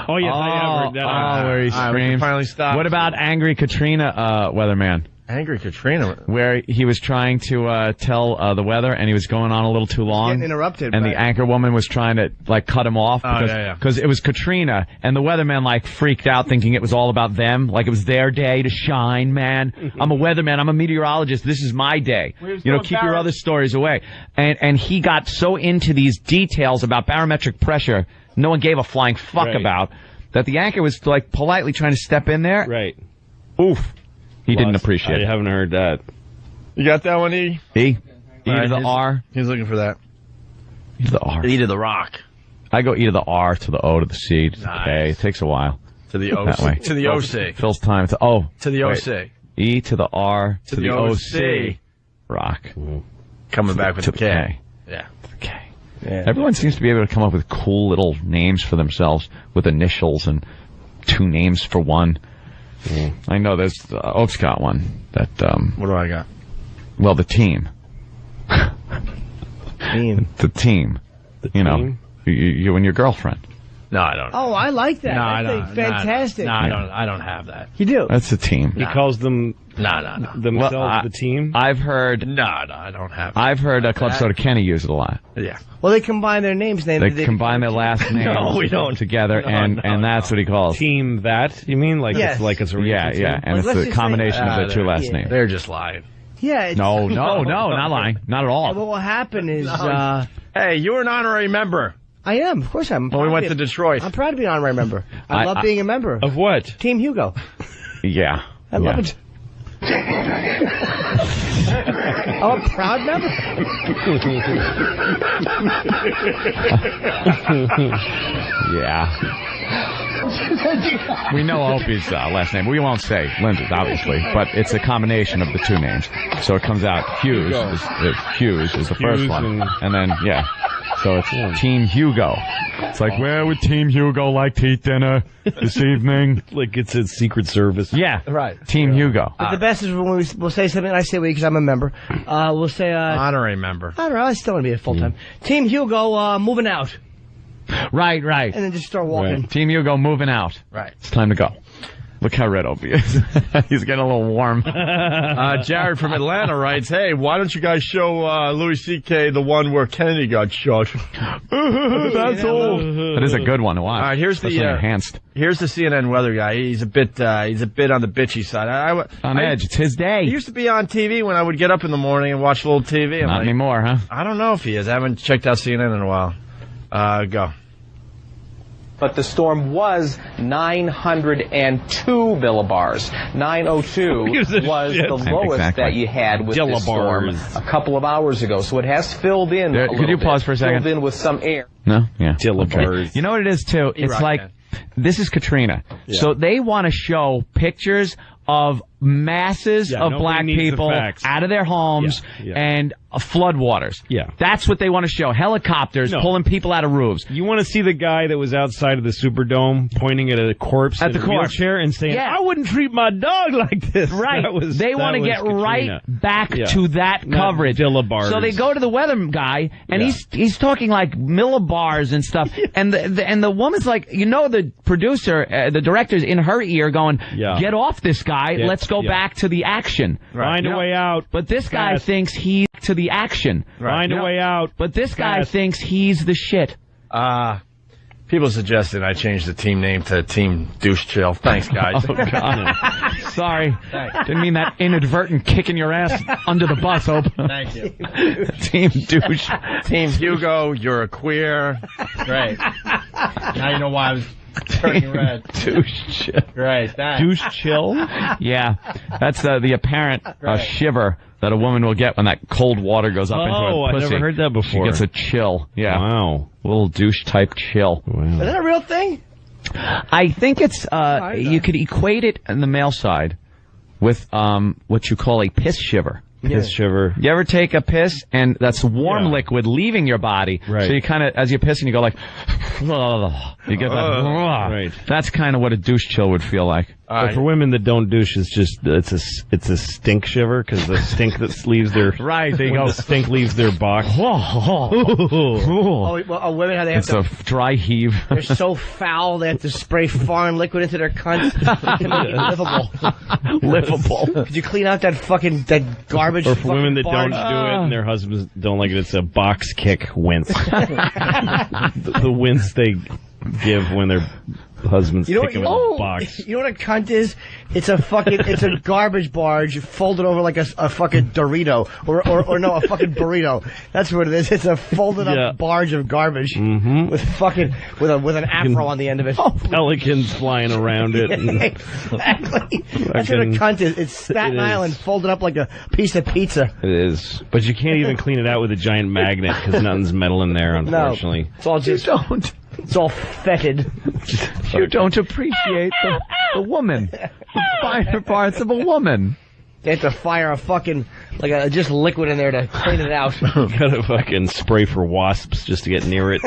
Oh, yes, I have heard that. where he All right, we can screams. finally stop. What about Angry Katrina Weatherman? Angry Katrina? Where he was trying to tell the weather, and he was going on a little too long. Getting interrupted. And the anchor woman was trying to, like, cut him off because it was Katrina, and the weatherman, like, freaked out thinking it was all about them, like it was their day to shine, man. I'm a weatherman. I'm a meteorologist. This is my day. You know, keep your other stories away. And he got so into these details about barometric pressure no one gave a flying fuck about, that the anchor was, like, politely trying to step in there. Right. Oof. He didn't appreciate it. I haven't heard that. You got that one, E? E? E to the R? He's looking for that. E to the R. E to the rock. I go E to the R to the O to the C to the K. It takes a while. To the That way. OC. To the OC. Fills time to O. To the Wait. OC. E to the R to the OC. OC. Rock. Coming back with to the K. K. Yeah. K. Everyone seems to be able to come up with cool little names for themselves with initials and two names for one. I know there's Oak's got one that. What do I got? Well, the team. Team. The team. You know, you and your girlfriend. No, I don't. Oh, I like that. No, That's fantastic. No, I don't have that. You do. That's the team. He calls them themselves the team? I've heard. No, I don't have that. I've heard Club Soda Kenny use it a lot. Yeah. Well, they combine their names. They combine their last names No, we don't. together, and that's what he calls. Team that? You mean? Like Yes. it's like it's a real Yeah, team? yeah, and Like, let's it's the just combination say- of their two last names. They're just lying. Yeah. It's, No, not lying. Not at all. And what will happen is, Hey, you're an honorary member. I am. Of course, I'm. When we went to Detroit. I'm proud to be an honorary member. I love being a member of what? Team Hugo. Yeah. I love it. I'm a proud member. Yeah. We know Opie's last name. We won't say Linda's, obviously, but it's a combination of the two names. So it comes out Hughes is the first one. And then, so it's Team Hugo. It's like, where would Team Hugo like to eat dinner this evening? Like it's a Secret Service. Yeah. Right. Team Hugo. But the best is when we'll say something. I say we because I'm a member. We'll say Honorary member. I don't know. I still want to be a full time. Team Hugo moving out. Right. And then just start walking. Right. Team Hugo moving out. Right. It's time to go. Look how red Opie is. He's getting a little warm. Jared from Atlanta writes, hey, why don't you guys show Louis C.K. the one where Kennedy got shot? That's old. That is a good one to watch. All right, here's the enhanced. Here's the CNN weather guy. He's a bit on the bitchy side. On edge. It's his day. He used to be on TV when I would get up in the morning and watch a little TV. Not anymore, huh? I don't know if he is. I haven't checked out CNN in a while. Go. But the storm was 902 millibars. 902 was the lowest that you had with this storm a couple of hours ago. So it has filled in a little Could you pause for a second? Filled in with some air. No? Yeah. Millibars. You know what it is, too? It's like, this is Katrina. Yeah. So they want to show pictures of masses of black people out of their homes and floodwaters. Yeah. That's what they want to show. Helicopters pulling people out of roofs. You want to see the guy that was outside of the Superdome pointing at a corpse in a wheelchair and saying, I wouldn't treat my dog like this. Right. They want to get Katrina. Right back to that coverage. Millibars. So they go to the weather guy, and he's talking like millibars and stuff. And the woman's like, the producer, the director's in her ear going, get off this guy. Let's go back to the action. Find a way out. But this guy thinks he's to the action. Find a way out. But this guy thinks he's the shit. People suggested I change the team name to Team Douche Chill. Thanks, guys. Oh, God. Sorry. Didn't mean that inadvertent kicking your ass under the bus, Hope. Thank you. Team Douche. Team Hugo, you're a queer. Great. Now you know why I was turning red. Douche Chill. Right. That. Douche Chill? Yeah. That's the apparent shiver that a woman will get when that cold water goes up into her pussy. I never heard that before. She gets a chill. Yeah. Wow. Little douche type chill. Wow. Is that a real thing? I think it's, you could equate it on the male side with, what you call a piss shiver. Piss shiver. You ever take a piss and that's warm liquid leaving your body? Right. So you kind of, as you're pissing, you go like, you get that. Right. That's kind of what a douche chill would feel like. But for women that don't douche, it's just it's a stink shiver because the stink that leaves their right. There you go. The stink leaves their box. Women how they have it's a dry heave. They're so foul they have to spray foreign liquid into their cunts to make it livable. Livable. Could you clean out that garbage? Or for women that barge? don't do it and their husbands don't like it, it's a box kick wince. the wince they give when their husbands kick them in the box. You know what a cunt is? It's a garbage barge folded over like a fucking Dorito or no, a fucking burrito. That's what it is. It's a folded up barge of garbage with an afro on the end of it. Pelicans flying around it. Exactly. That's what a cunt is. It's Staten Island folded up like a piece of pizza. It is, but you can't even clean it out with a giant magnet because nothing's metal in there. Unfortunately, no, it's all just It's all fetid. You don't appreciate the woman. The finer parts of a woman. They have to fire a fucking, just liquid in there to clean it out. Gotta fucking spray for wasps just to get near it.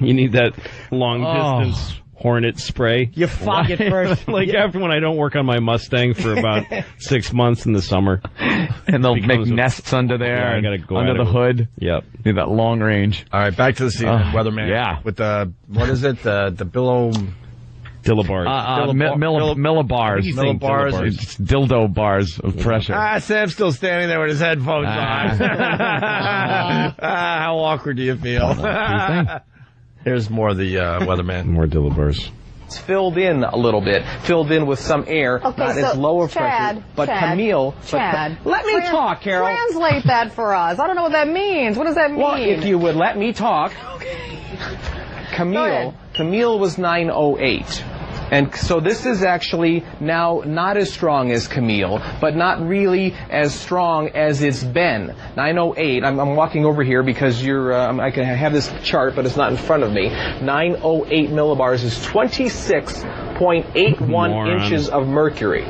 You need that long distance hornet spray. You fog it first. After when I don't work on my Mustang for about 6 months in the summer. And they'll make nests under there. I gotta go under the hood. Yep. Need that long range. All right, back to the CNN weatherman. Yeah. With what is it? The billow... Dillibars. Millibars. Millibars. It's dildo bars of pressure. Sam's still standing there with his headphones on. How awkward do you feel? Here's more of the weatherman. More Dillibars. It's filled in a little bit, filled in with some air, not as lower pressure. But Camille... Let me talk, Carol. Translate that for us. I don't know what that means. What does that mean? Well, if you would let me talk. Camille was 908. And so this is actually now not as strong as Camille, but not really as strong as it's been. 908, I'm walking over here because I can have this chart, but it's not in front of me. 908 millibars is 26.81 inches of mercury.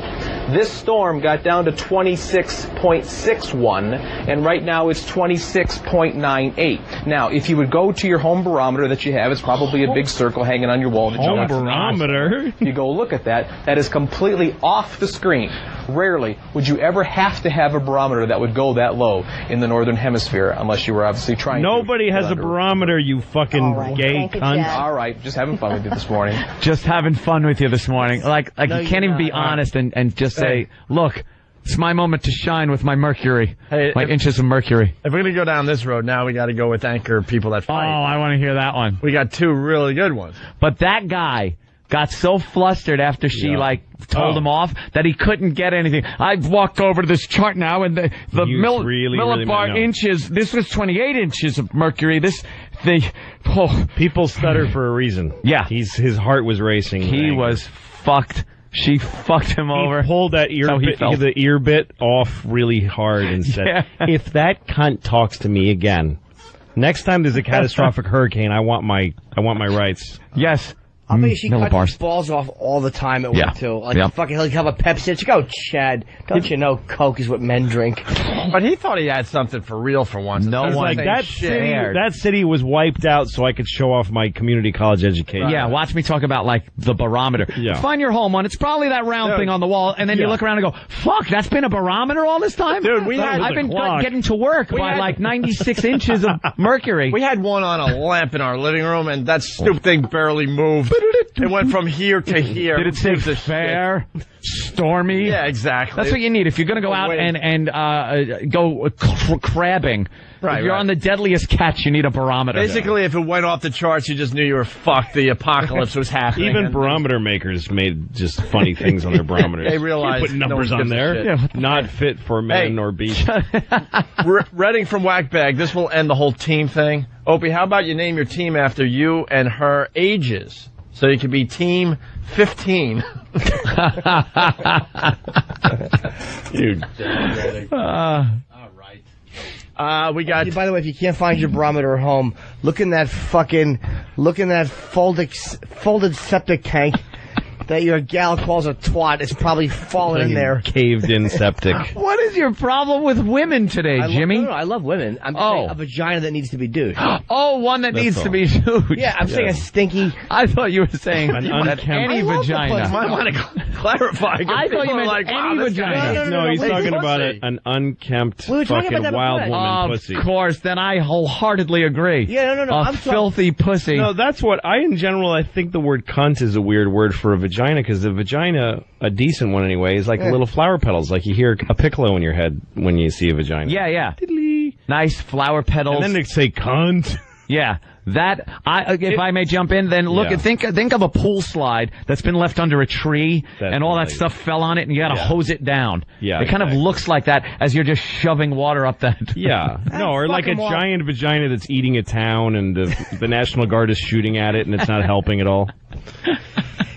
This storm got down to 26.61, and right now it's 26.98. Now, if you would go to your home barometer that you have, it's probably a big circle hanging on your wall. Home barometer? If you go look at that, that is completely off the screen. Rarely would you ever have to have a barometer that would go that low in the northern hemisphere, unless you were obviously trying. Nobody has a barometer, you fucking gay cunt. All right, just having fun with you this morning. Just having fun with you this morning. Like No, you can't even be honest and just say, look, it's my moment to shine with my mercury. My inches of mercury. If we're going to go down this road now, we got to go with anchor people that fight. Oh, I want to hear that one. We got two really good ones. But that guy got so flustered after she told him off that he couldn't get anything. I've walked over to this chart now, and the millibar inches. This was 28 inches of mercury. People stutter for a reason. Yeah, his heart was racing. He was fucked. She fucked him over. He pulled that the ear bit off really hard and said, "If that cunt talks to me again, next time there's a catastrophic hurricane, I want my rights." Yes. I bet she cut his balls off all the time at work, too. Like, fucking, he'll have a Pepsi. She go, Chad, don't you know Coke is what men drink? But he thought he had something for real for once. No one like that city was wiped out so I could show off my community college education. Yeah, watch me talk about, like, the barometer. Yeah. Find your home one. It's probably that round thing on the wall, and then you look around and go, fuck, that's been a barometer all this time? Dude, I've been getting to work by, like, 96 inches of mercury. We had one on a lamp in our living room, and that stupid thing barely moved. It went from here to here. Did it say fair, stormy? Yeah, exactly. That's what you need if you're going to go out and go crabbing. If you're on the deadliest catch, you need a barometer. Basically, if it went off the charts, you just knew you were fucked. The apocalypse was happening. Even barometer makers made just funny things on their barometers. They realized you put numbers on there, not fit for man or beast. Redding from Whackbag, this will end the whole team thing. Opie, how about you name your team after you and her ages? So you could be Team 15. Dude. All right. We got. By the way, if you can't find your barometer at home, look in that folded septic tank that your gal calls a twat. It's probably fallen in there. Caved in septic. What is your problem with women today, Jimmy? I love women. I'm saying a vagina that needs to be dude. One that needs to be dude. Yeah, I'm saying a stinky. I thought you were saying An unkempt. any vagina. You might want to clarify. I thought you meant like, any vagina. No, he's talking about an unkempt fucking wild woman pussy. Of course, then I wholeheartedly agree. Yeah, no. A filthy pussy. No, that's what I think the word cunt is a weird word for a vagina, because the vagina, a decent one anyway, is like little flower petals. Like you hear a piccolo in your head when you see a vagina. Yeah. Nice flower petals. And then they say cunt. Yeah. That if I may jump in, then look. Think of a pool slide that's been left under a tree, and all that stuff fell on it, and you got to hose it down. Yeah, it kind of looks like that as you're just shoving water up that. Yeah, no, or like a giant vagina that's eating a town, and the National Guard is shooting at it, and it's not helping at all.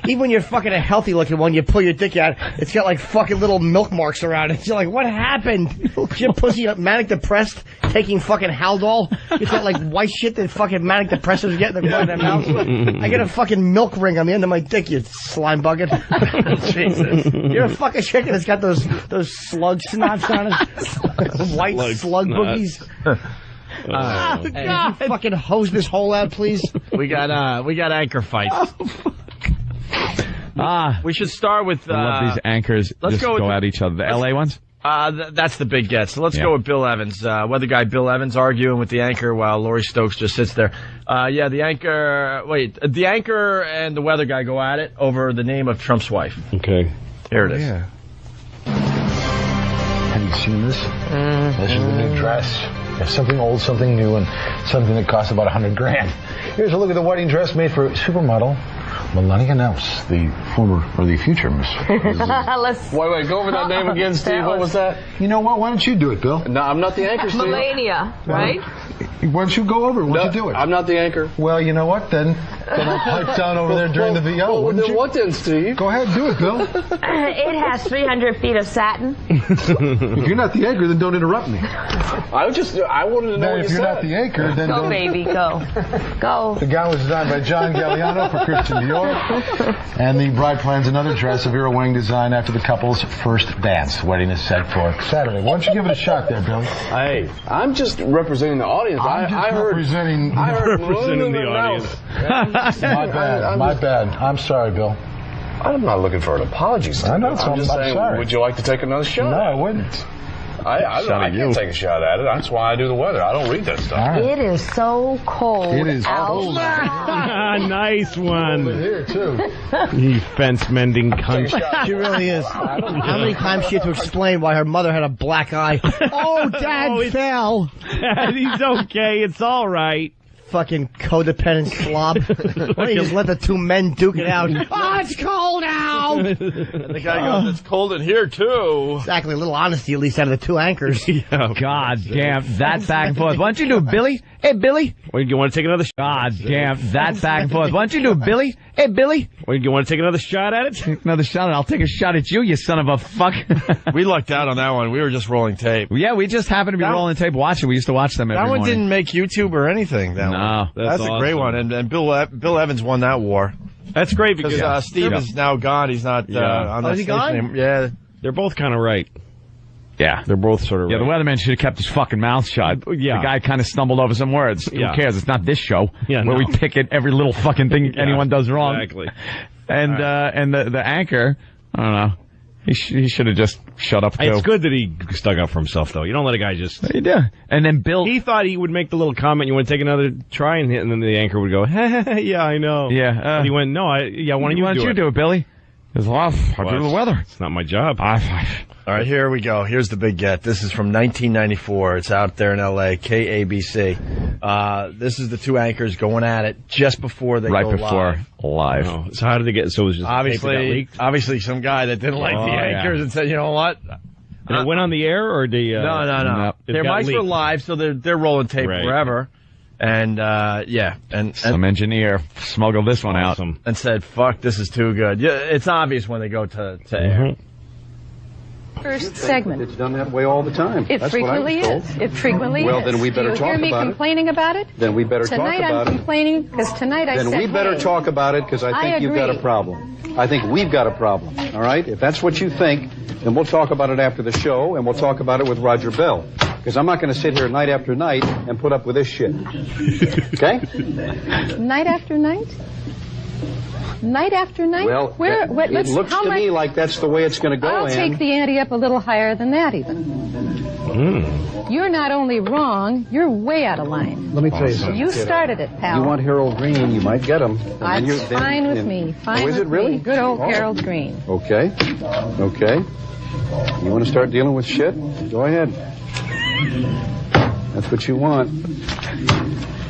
Even when you're fucking a healthy looking one, you pull your dick out, it's got like fucking little milk marks around it. You're like, what happened? Your pussy manic depressed, taking fucking Haldol. It's got like white shit that fucking manic depressives get in their mouth. I get a fucking milk ring on the end of my dick, you slime bucket. Jesus. You're a fucking chicken that's got those slug snots on it. White slug boogies. Oh, God. Fucking hose this hole out, please. We got anchor fights. We should start with. I love these anchors. Let's go at each other. The LA ones. That's the big get. So let's go with Bill Evans. Weather guy Bill Evans arguing with the anchor while Lori Stokes just sits there. The anchor. Wait, the anchor and the weather guy go at it over the name of Trump's wife. Okay. Here it is. Yeah. Have you seen this? This is the new dress. There's something old, something new, and something that costs about $100,000. Here's a look at the wedding dress made for supermodel Melania, the former or the future Miss. Wait, go over that name again, Steve. What was that? You know what? Why don't you do it, Bill? No, I'm not the anchor, Steve. Melania, right? Why don't you go over it? Why don't you do it? I'm not the anchor. Well, you know what? Then pipe down over there during the VO, wouldn't you? What then, Steve? Go ahead, do it, Bill. It has 300 feet of satin. If you're not the anchor, then don't interrupt me. I wanted to know what you said. If you're not the anchor, then Go, don't. baby, go. Go. The gown was designed by John Galliano for Christian Dior. And the bride plans another dress of Vera Wang design after the couple's first dance. Wedding is set for Saturday. Why don't you give it a shot there, Billy? Hey, I'm just representing the audience. I heard representing the audience. My bad. I'm sorry, Bill. I'm not looking for an apology, Steve. I know, I'm just saying, sorry. would you like to take another shot? No, I wouldn't. I can't take a shot at it. That's why I do the weather. I don't read that stuff. Right. It is so cold. It is out. cold. Nice one. Over here, too. You fence-mending cunt. She really is. How many times she had to explain why her mother had a black eye? Oh, Dad fell. He's okay. It's all right. Fucking codependent slob. Why don't you just let the two men duke it out? Oh, it's cold out! The guy goes, it's cold in here, too. Exactly. A little honesty, at least, out of the two anchors. God damn, that back and forth. Why don't you do Billy? Hey, Billy. Wait, you want to take another shot? God damn, that back and forth. Why don't you do Billy? Hey, Billy. Wait, you want to take another shot at it? Take another shot, and I'll take a shot at you, you son of a fuck. We lucked out on that one. We were just rolling tape. Yeah, we just happened to be rolling tape watching. We used to watch them every morning. That one morning. didn't make YouTube or anything. That one. That's awesome. A great one. And Bill Evans won that war. That's great because Steve is now gone. He's not on that station anymore. Yeah, they're both kind of right. Yeah. They're both sort of right. Yeah, the weatherman should have kept his fucking mouth shut. Yeah. The guy kind of stumbled over some words. Yeah. Who cares? It's not this show where we pick at every little fucking thing anyone does wrong. Exactly. And and the anchor, I don't know. He should have just shut up, too. It's good that he stuck up for himself, though. You don't let a guy just... You do. And then Bill... He thought he would make the little comment, you want to take another try, and then the anchor would go, yeah, I know. Yeah. And he went, no, why don't you do it? Billy? He goes, well, I'll do the weather. It's not my job. All right, here we go. Here's the big get. This is from 1994. It's out there in L.A., KABC. This is the two anchors going at it just before they go live. Right before live. Oh, so how did they get... So it was just... Obviously some guy that didn't like the anchors and said, you know what? And it went on the air, or they... No. Their mics were live, so they're rolling tape forever. And, and some engineer smuggled this one out. And said, fuck, this is too good. Yeah, it's obvious when they go to air. First segment. It's done that way all the time. It frequently is. It frequently is. Well, then we better talk about it. Do you hear me complaining about it? Then we better talk about it. Tonight I'm complaining because tonight I said, then we better talk about it because I think you've got a problem. I think we've got a problem. All right? If that's what you think, then we'll talk about it after the show, and we'll talk about it with Roger Bell. Because I'm not going to sit here night after night and put up with this shit. Okay? Night after night? Night after night? Well, it looks to me like that's the way it's going to go, I'll take the ante up a little higher than that, even. You're not only wrong, you're way out of line. Let me tell you something. You started it, pal. You want Harold Green, you might get him. That's fine with me. Fine is it really? me. Good old Harold Green. Okay. You want to start dealing with shit? Go ahead. That's what you want.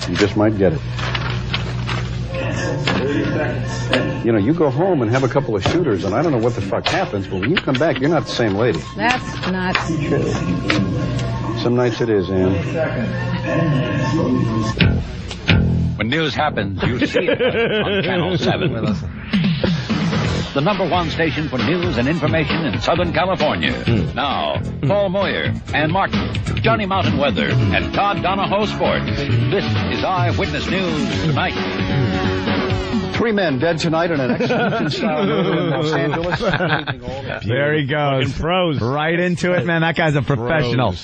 You just might get it. You know, you go home and have a couple of shooters, and I don't know what the fuck happens, but when you come back, you're not the same lady. That's not true. Some nights it is, Ann. When news happens, you see it on Channel 7. The #1 station for news and information in Southern California. Now, Paul Moyer, Ann Martin, Johnny Mountain Weather, and Todd Donahoe Sports. This is Eyewitness News Tonight. 3 men dead tonight in an execution-style murder in Los Angeles. There he goes. Pros. Right into it, man. That guy's a professional.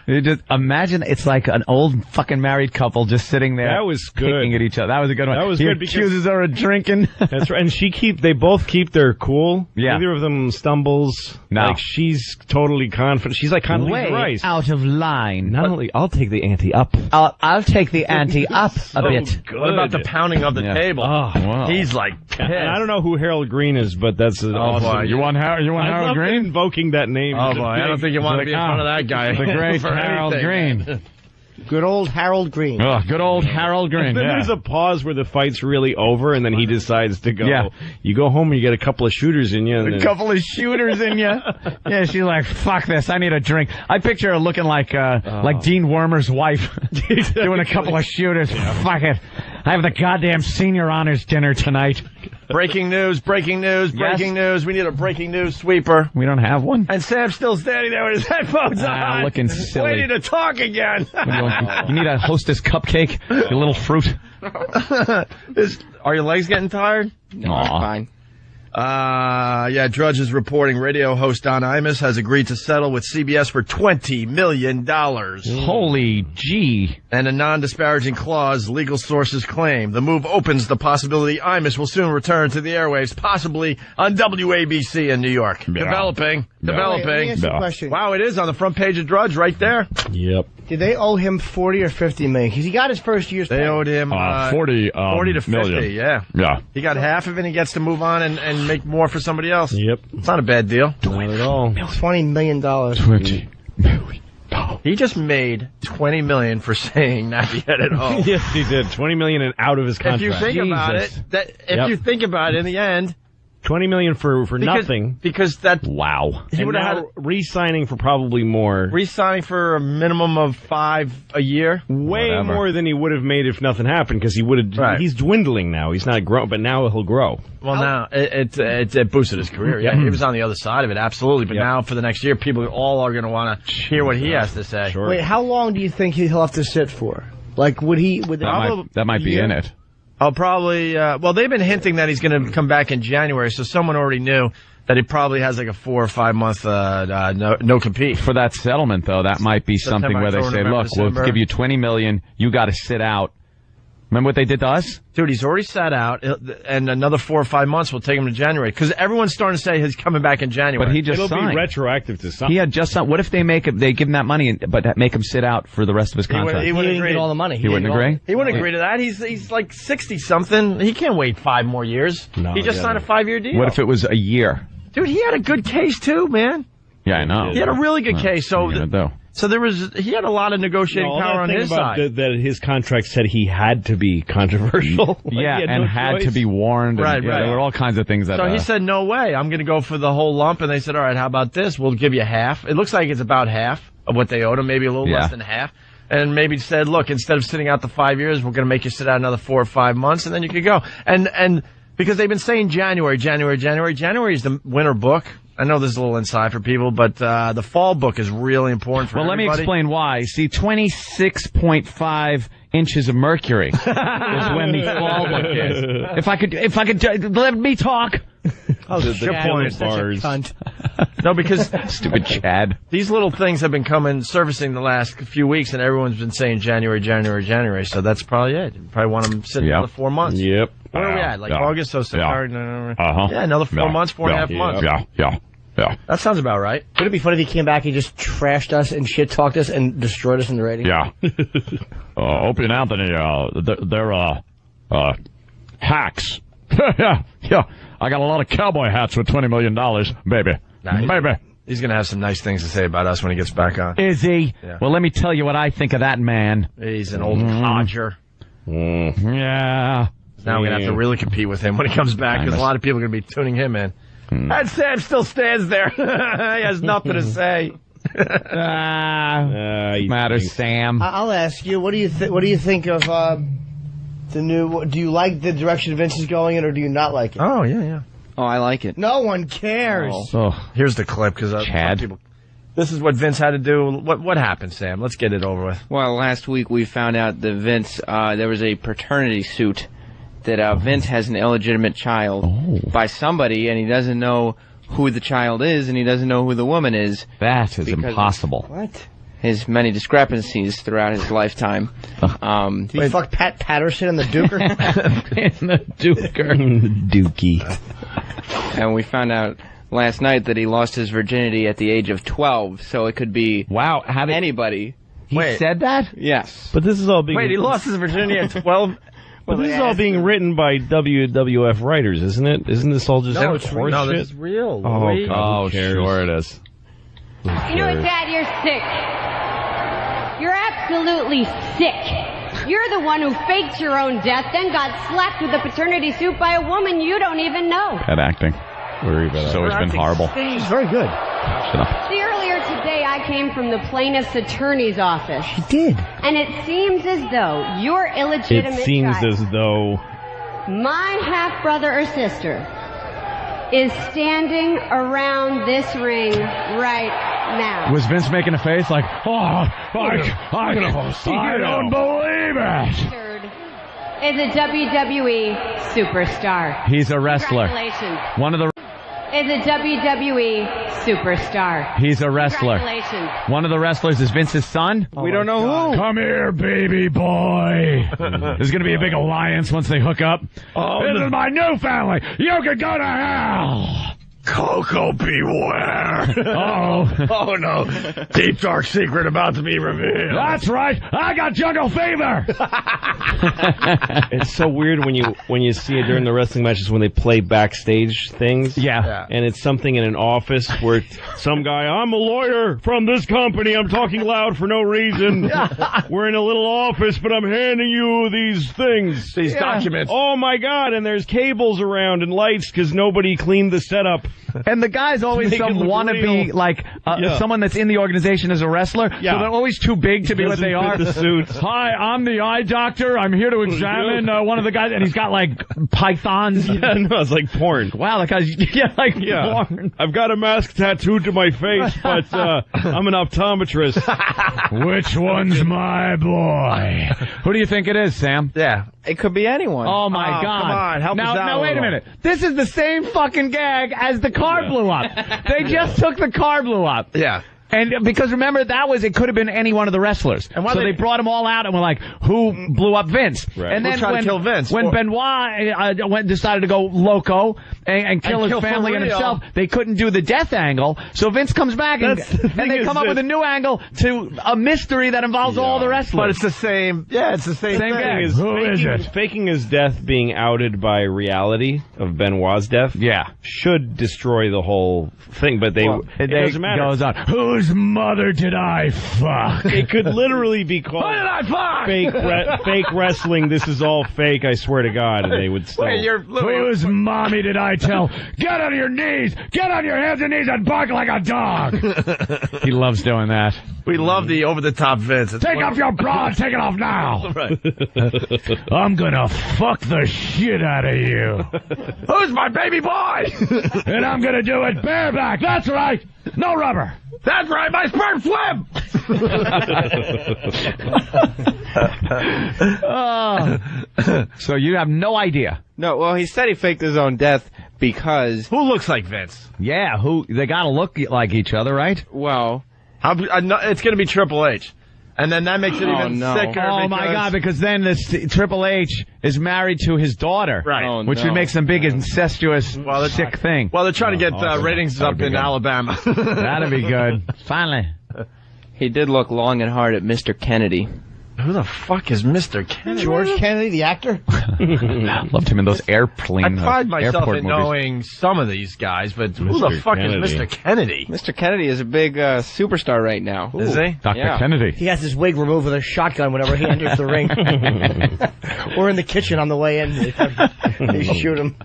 You just imagine it's like an old fucking married couple just sitting there. That was good. Picking at each other. That was a good one. That was he good accuses her of drinking. That's right. And they both keep their cool. Yeah. Neither of them stumbles. No. Like, she's totally confident. She's like Condoleezza Way Rice. out of line. Not only, I'll take the ante up. I'll take the ante up a bit. Good. What about the pounding of the table? Oh, wow. He's like pissed. And I don't know who Harold Green is, but that's an awesome. Boy. You want Harold Green? Invoking that name. Oh boy, I don't think you want to be in front of that guy. The great Harold Green. Good old Harold Green. Oh, good old Harold Green. And then there's a pause where the fight's really over, and then he decides to go. Yeah. You go home and you get a couple of shooters in you. And A couple of shooters in you. Yeah, she's like, fuck this, I need a drink. I picture her looking like Dean Wormer's wife, doing a couple of shooters. Fuck it. I have the goddamn senior honors dinner tonight. Breaking news, breaking news, breaking news. We need a breaking news sweeper. We don't have one. And Sam's still standing there with his headphones on. Looking silly. Waiting to talk again. You need a Hostess cupcake, you little fruit. Are your legs getting tired? No, I'm fine. Drudge is reporting radio host Don Imus has agreed to settle with CBS for $20 million. Holy gee. And a non-disparaging clause, legal sources claim. The move opens the possibility Imus will soon return to the airwaves, possibly on WABC in New York. Yeah. Developing. Wait, let me ask you a question. Wow, it is on the front page of Drudge right there. Yep. Did they owe him 40 or 50 million? Because he got his first year's pay. They owed him 40 to 50, million. yeah. Yeah. He got half of it and he gets to move on and make more for somebody else. Yep. It's not a bad deal. Not at all. $20 million. 20 million. He just made $20 million for saying nappy head at home. Yes, he did. $20 million out of his contract. If you think about it, you think about it in the end, $20 million for nothing. Because that wow. He would have had re-signing for probably more. Re-signing for a minimum of $5 a year. Way more than he would have made if nothing happened, because he would have. Right. He's dwindling now. He's not growing, but now he'll grow. Well, now it boosted his career. Yeah, he was on the other side of it, absolutely. But now for the next year, people all are going to want to hear what he has to say. Sure. Wait, how long do you think he'll have to sit for? Like, would that might be in it. I'll probably, well, they've been hinting that he's going to come back in January, so someone already knew that he probably has like a 4 or 5 month no compete. For that settlement, though, that might be something where they say, look, we'll give you $20 million, you got to sit out. Remember what they did to us? Dude, he's already sat out, and another 4 or 5 months will take him to January. Because everyone's starting to say he's coming back in January. But he just It'll signed. be retroactive to something. He had just signed. What if they give him that money, but make him sit out for the rest of his contract? He wouldn't get all the money. He wouldn't agree? He wouldn't agree to that. He's like 60-something. He can't wait 5 more years. No, he just signed a 5-year deal. What if it was a year? Dude, he had a good case, too, man. Yeah, I know. He had a really good case. So he had a lot of negotiating power on his side. That his contract said he had to be controversial. Had to be warned. Right. There were all kinds of things that. So he said, "No way, I'm going to go for the whole lump." And they said, "All right, how about this? We'll give you half." It looks like it's about half of what they owed him, maybe a little less than half. And maybe said, "Look, instead of sitting out the 5 years, we're going to make you sit out another 4 or 5 months, and then you could go." And because they've been saying January is the winter book. I know this is a little inside for people, but the fall book is really important for everybody. Let me explain why. See, 26.5 inches of mercury is when the fall book is. If I could let me talk. Oh, good point. Such a cunt. No, because stupid Chad. These little things have been surfacing the last few weeks, and everyone's been saying January. So that's probably it. You probably want them sitting another 4 months. Yep. Where are we at? Like August, so September. Yeah, another 4 months, 4.5 months. Yeah. That sounds about right. Would it be funny if he came back and just trashed us and shit-talked us and destroyed us in the rating? Yeah. Opie and Anthony, they're hacks. Yeah. I got a lot of cowboy hats with $20 million, baby. Baby. He's going to have some nice things to say about us when he gets back on. Is he? Yeah. Well, let me tell you what I think of that man. He's an old codger. Yeah. Now we're going to have to really compete with him when he comes back, because a lot of people are going to be tuning him in. And Sam still stands there. He has nothing to say. Matters, Sam. I'll ask you. What do you think of the new? Do you like the direction Vince is going in, or do you not like it? Oh yeah. Oh, I like it. No one cares. Here's the clip, because Chad. This is what Vince had to do. What happened, Sam? Let's get it over with. Well, last week we found out that Vince, there was a paternity suit that Vince has an illegitimate child by somebody, and he doesn't know who the child is, and he doesn't know who the woman is. That is impossible. What? His many discrepancies throughout his lifetime. Did he fuck Pat Patterson in the Duker? In the Duker. Dookie. And we found out last night that he lost his virginity at the age of 12, so it could be anybody. He said that? Yes. But this is all being... Wait, he lost his virginity at 12? But this is all being written by WWF writers, isn't it? Isn't this all just horse No, shit? this is real. Oh, Louis. God, sure it is. You know what, Dad? You're sick. You're absolutely sick. You're the one who faked your own death, then got slapped with a paternity suit by a woman you don't even know. Bad acting. It's always been horrible. She's very good. Shut up. See, earlier today, day I came from the plaintiff's attorney's office. She did. And it seems as though your illegitimate It seems child, as though my half-brother or sister, is standing around this ring right now. Was Vince making a face like, oh, I don't believe it? Is a WWE superstar. He's a wrestler. Congratulations. One of the. Is a WWE superstar. He's a wrestler. Congratulations. One of the wrestlers is Vince's son. We don't know who. Come here, baby boy. There's going to be a big alliance once they hook up. This is my new family. You can go to hell. Coco, beware. Uh-oh. Oh, no. Deep, dark secret about to be revealed. That's right. I got jungle fever. it's so weird when you see it during the wrestling matches when they play backstage things. Yeah. And it's something in an office where some guy, I'm a lawyer from this company. I'm talking loud for no reason. We're in a little office, but I'm handing you these things. These documents. Oh, my God. And there's cables around and lights because nobody cleaned the setup. And the guy's always some wannabe, like, someone that's in the organization as a wrestler. Yeah. So they're always too big to be what they are. The suits. Hi, I'm the eye doctor. I'm here to examine one of the guys. And he's got, like, pythons. Yeah, no, it's like porn. Wow, the guy's, porn. I've got a mask tattooed to my face, but I'm an optometrist. Which one's my boy? Who do you think it is, Sam? Yeah. It could be anyone. Oh, my God. Come on, help us out. Now, wait a minute. This is the same fucking gag as the car blew up. They just took the car blew up. Yeah. And because remember, it could have been any one of the wrestlers. And so they brought them all out and were like, who blew up Vince? Right. And then We'll try to kill Vince. When Benoit decided to go loco and kill his family and himself, they couldn't do the death angle. So Vince comes back and they come up with a new angle to a mystery that involves all the wrestlers. But it's the same. Yeah, it's the same thing. Gag. Who is it? Faking his death being outed by reality of Benoit's death should destroy the whole thing, but it doesn't matter. Goes on. Whose mother did I fuck? It could literally be called Who did I fuck? fake wrestling. This is all fake, I swear to God, and they would still. Wait, whose mommy did I tell? Get on your knees! Get on your hands and knees and bark like a dog! He loves doing that. We love the over-the-top Vince. Take off your bra and take it off now! Right. I'm gonna fuck the shit out of you. Who's my baby boy? And I'm gonna do it bareback. That's right! No rubber! That's right, my sperm swim! So you have no idea. No, well, he said he faked his own death because... Who looks like Vince? Yeah, they gotta look like each other, right? Well... it's gonna be Triple H. And then that makes it even sicker. Oh, my God, because then this Triple H is married to his daughter. Right. Which would make some big incestuous, sick thing. Well, they're trying to get ratings up in Alabama. That'd be good. Finally. He did look long and hard at Mr. Kennedy. Who the fuck is Mr. Kennedy? George Kennedy, the actor? Loved him in those airplane I pride myself in movies. knowing some of these guys, but who the fuck is Mr. Kennedy? Mr. Kennedy is a big superstar right now. Is he? Dr. Kennedy. He has his wig removed with a shotgun whenever he enters the ring. Or in the kitchen on the way in. They shoot him.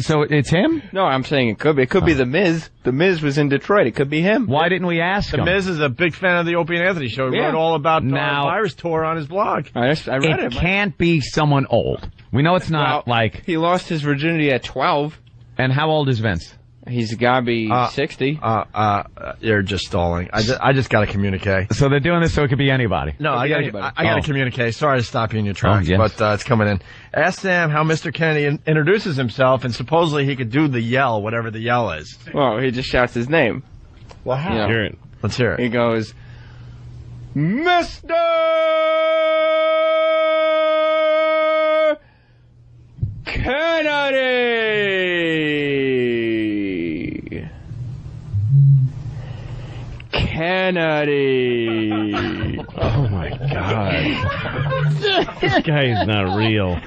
So it's him? No, I'm saying it could be. It could be The Miz. The Miz was in Detroit. It could be him. Why didn't we ask him? The Miz is a big fan of the Opie and Anthony show. He wrote all about the virus tour on his blog. I read it. It can't be someone old. We know it's not He lost his virginity at 12. And how old is Vince? He's got to be 60. You're just stalling. I just got to communicate. So they're doing this so it could be anybody. No, I got to communicate. Sorry to stop you in your tracks, but it's coming in. Ask Sam how Mr. Kennedy introduces himself, and supposedly he could do the yell, whatever the yell is. Well, he just shouts his name. Well, how? Hear it. Let's hear it. He goes, Mr. Kennedy! Kennedy! Oh, my God. This guy is not real.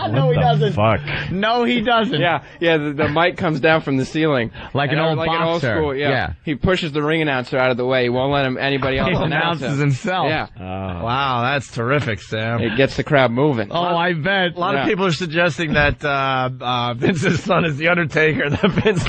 No, he doesn't. Fuck. No, he doesn't. Yeah, the mic comes down from the ceiling. Like an old boxer. An old school, yeah. He pushes the ring announcer out of the way. He won't let anybody else announce announces himself. Yeah. Wow, that's terrific, Sam. It gets the crowd moving. Oh, I bet. A lot of people are suggesting that Vince's son is The Undertaker, that Vince,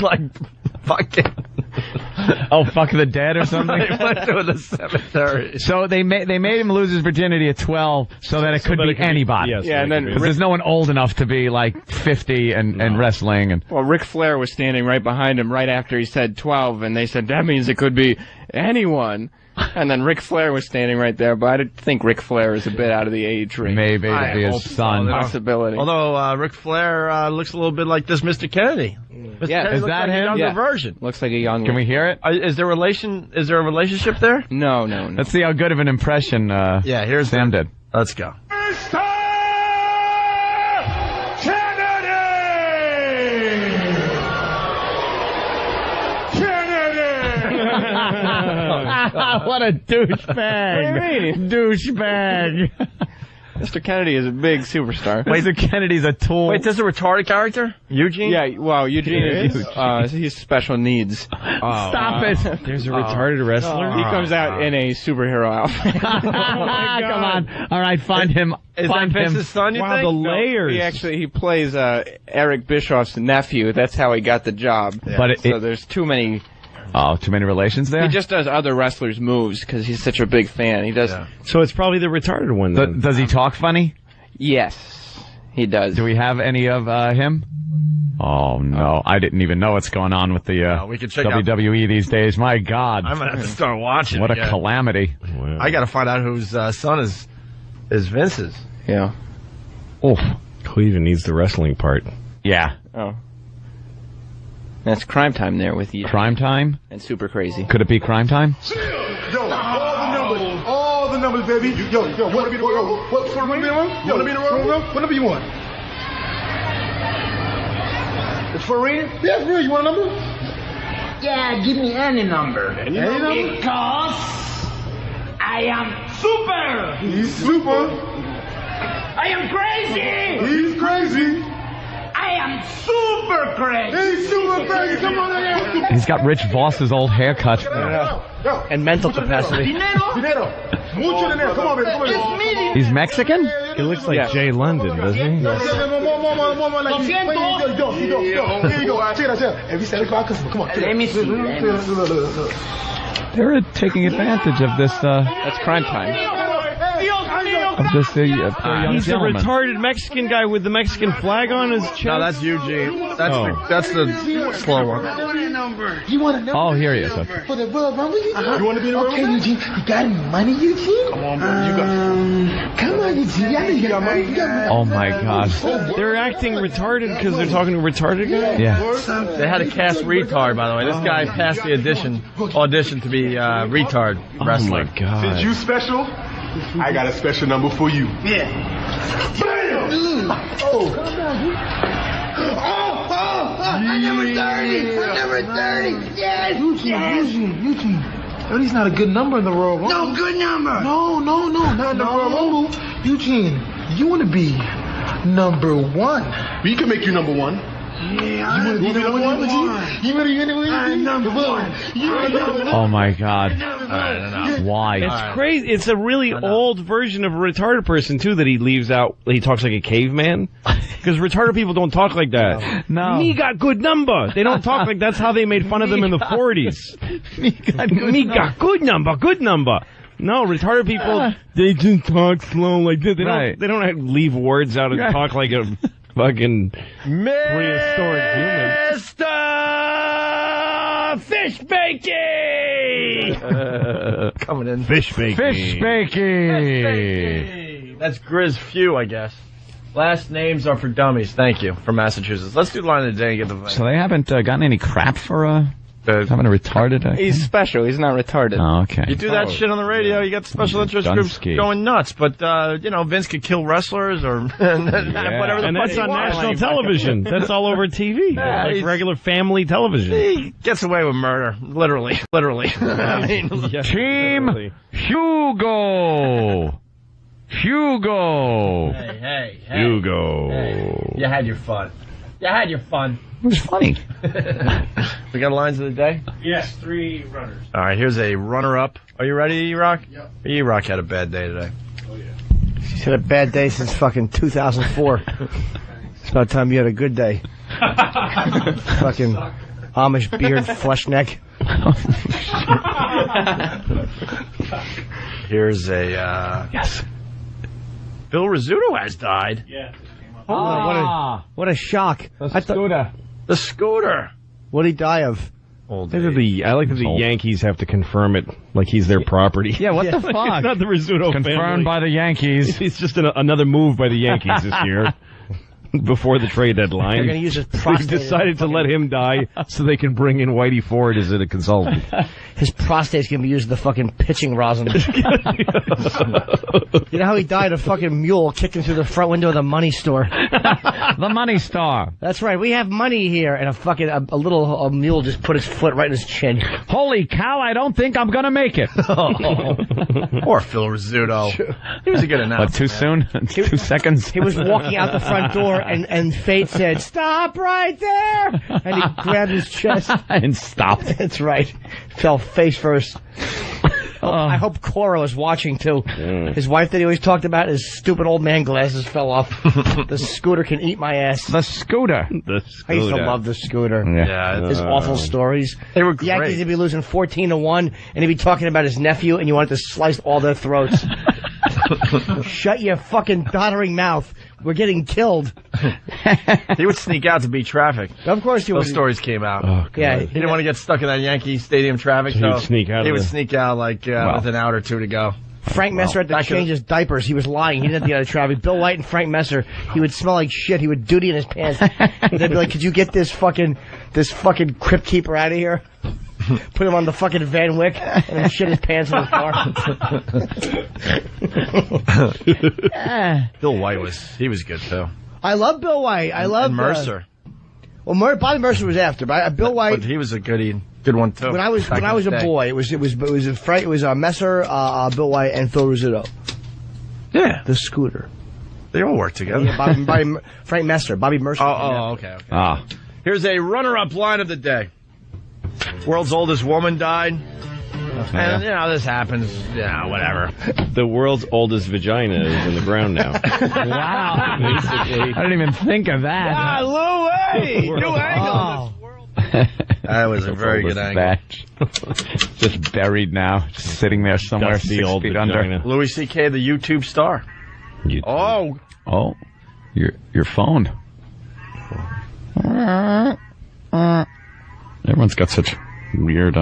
Oh, fuck the dead or something? He went to the cemetery. So they made him lose his virginity at 12 so that it could be anybody. Yes, yeah, and then there's no one old enough to be like 50 and wrestling. And well, Ric Flair was standing right behind him right after he said 12, and they said that means it could be anyone. And then Ric Flair was standing right there, but I think Ric Flair is a bit out of the age range. Maybe to be his son. Possibility. Although Ric Flair looks a little bit like this Mr. Kennedy. Mr. Yeah, Kennedy is looks that like a him? younger Yeah. version. Looks like a young. Can we hear it? Is there a relationship there? No. Let's see how good of an impression here's Sam did. Let's go. What a douchebag! What do you mean? Douchebag! Mr. Kennedy is a big superstar. Mr. Kennedy's a tool. Wait, there's a retarded character? Eugene? Yeah, well, Eugene is he's special needs. Stop it! There's a retarded wrestler? He comes out in a superhero outfit. Come on! All right, find him. Is Find that him. Vince's son, you Wow, think? the layers. He plays Eric Bischoff's nephew. That's how he got the job. Yeah. But so there's too many. Oh, too many relations there? He just does other wrestlers' moves because he's such a big fan. He does. Yeah. So it's probably the retarded one then. Does he talk funny? Yes, he does. Do we have any of him? Oh, no. I didn't even know what's going on with the we can check WWE these days. My God. I'm going to have to start watching. What a again. calamity. Wow. I got to find out whose son is Vince's. Yeah. Oof. Who even needs the wrestling part? Yeah. Oh. That's Crime Time there with you. Crime Time? And Super Crazy. Could it be Crime Time? Yo, all the numbers, baby. Yo, what be the room? What be the room? You want to be in the room? Whatever you want. It's for real? Yeah, for real. You want a number? Yeah, give me any number. Any number? Because I am super. He's super. I am crazy. He's crazy. I am super crazy. He's super crazy. Come on, here. He's got Rich Voss's old haircut. Yo. And mental capacity. Dinero. Mucho dinero. Come on, baby. Come on. He's Mexican? He looks like Jay London, doesn't he? More. Like, here you go. Check it out. Every 7 o'clock customer. Come on. Let me see. Look. They're taking advantage of this, That's Crime Time. of this poor young He's gentleman. a retarded Mexican guy with the Mexican flag on his chest. No, that's Eugene. That's the slow one. You want to know? Oh, here he is. Okay. For the Royal Rumble? You want to be in the room? Okay, Eugene. You got any money, Eugene? Come on, bro. You got Come on, Eugene. I know you got money. You got money. Oh, my God. They're acting retarded because they're talking to a retarded guy? Yeah. They had to cast retard, by the way. This guy passed the audition to be retard wrestler. Oh, my God. Since you special, I got a special number for you. Yeah. Bam! Oh, calm down. I'm number 30. I'm number 30. Yes. Eugene. 30's not a good number in the Royal Rumble. No, good number. No, not in the Royal Rumble. Eugene, you want to be number 1. We can make you number 1. Yeah, You want to be number 1, Eugene? You want to be number 1? I'm number 1. Oh, my God. Why? It's crazy. It's a really old version of a retarded person, too, that he leaves out. He talks like a caveman. Because retarded people don't talk like that. No. Me got good number. They don't talk like that's how they made fun of them in the 40s. Me got good number. No, retarded people, they just talk slow like this. They don't have to leave words out and talk like a fucking prehistoric human. Mr. Fish Bakey! Coming in. Fish bake. Fish bakey. That's Grizz Few, I guess. Last names are for dummies. Thank you, from Massachusetts. Let's do line of the day and get the... So they haven't gotten any crap for having a retarded... He's special. He's not retarded. Oh, okay. You do that shit on the radio, you got special interest groups Dunsky. going nuts. But, Vince could kill wrestlers or whatever the And fuck that's he on wants. national television. That's all over TV. Yeah, Like he's- regular family television. He gets away with murder. Literally. I mean, Team Hugo. Hey. Hugo. You had your fun. It was funny. We got lines of the day? Yes, 3 runners. All right, here's a runner-up. Are you ready, E-Rock? Yep. E-Rock had a bad day today. She's had a bad day since fucking 2004. It's about time you had a good day. Fucking Amish beard, flesh neck. Here's a yes. Bill Rizzuto has died. Yeah. What a shock. The scooter. What did he die of? Old I like that the Yankees have to confirm it like he's their property. Yeah, what the fuck? It's not the Rizzuto Confirmed family. by the Yankees. It's just another move by the Yankees this year. Before the trade deadline. They're going to use his They prostate. decided to let him die so they can bring in Whitey Ford as a consultant. His prostate's going to be used as the fucking pitching rosin. You know how he died? A fucking mule kicked him through the front window of the money store. The money store. That's right. We have money here. And a little mule just put his foot right in his chin. Holy cow, I don't think I'm going to make it. Poor Phil Rizzuto. He was a good announcer. What, too soon? 2 seconds? He was walking out the front door, and Fate said, "Stop right there!" And he grabbed his chest. And stopped. That's right. Fell face first. I hope Cora was watching, too. His wife that he always talked about, his stupid old man glasses fell off. The scooter can eat my ass. The scooter. I used to love the scooter. Yeah. His awful stories. They were The great. Yankees would be losing 14-1, and he'd be talking about his nephew, and you wanted to slice all their throats. Shut your fucking doddering mouth. We're getting killed. He would sneak out to beat traffic. Of course he would. Those stories came out. Oh, Yeah, He didn't want to get stuck in that Yankee Stadium traffic, So so he'd sneak out He of would the- sneak out like with an hour or two to go. Frank Messer had to change his diapers. He was lying. He didn't have to get out of traffic. Bill White and Frank Messer, he would smell like shit. He would duty in his pants. And they'd be like, "Could you get this fucking crypt keeper out of here?" Put him on the fucking Van Wyck and then shit his pants in his car. Bill White he was good too. I love Bill White. I love and Mercer. Bobby Mercer was after, but Bill White. But he was a good one too. When I was a boy, it was Messer, Bill White, and Phil Rizzuto. Yeah, the scooter. They all work together. Yeah, Frank Messer, Bobby Mercer. Okay. Here's a runner-up line of the day. World's oldest woman died. And, this happens. Yeah, whatever. The world's oldest vagina is in the ground now. Wow. Basically. I didn't even think of that. Louie! New angle. That was a very good angle. Just buried now, just sitting there somewhere Dusty 6 old feet vagina. under. Louis C.K., the YouTube star. YouTube. Oh, your phone. Everyone's got such weird.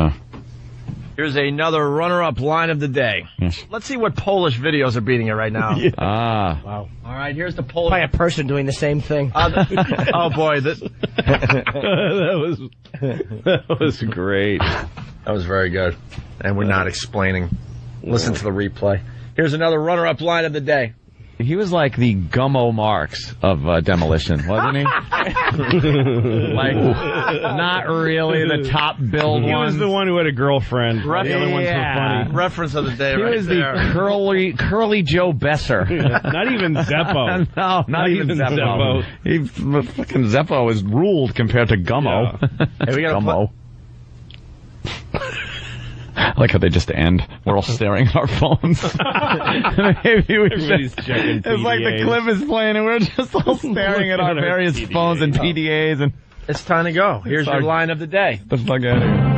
Here's another runner-up line of the day. Yes. Let's see what Polish videos are beating it right now. Wow. All right, here's the Polish. By a person doing the same thing. Oh boy, that was great. That was very good. And we're not explaining. Listen to the replay. Here's another runner-up line of the day. He was like the Gummo Marx of Demolition, wasn't he? Like, not really the top billed He one. was the one who had a girlfriend. The other ones were funny. Reference of the day He right was there. the curly Joe Besser. Not even Zeppo. No, not even Zeppo. Fucking Zeppo is ruled compared to Gummo. Yeah. Hey, we gotta Gummo. I like how they just end. We're all staring at our phones. Maybe we Everybody's should. checking It's like the PDAs. clip is playing and we're just all staring at our Looking at our various PDAs. phones and PDAs and. It's time to go. Here's your line of the day. The fuck out of here.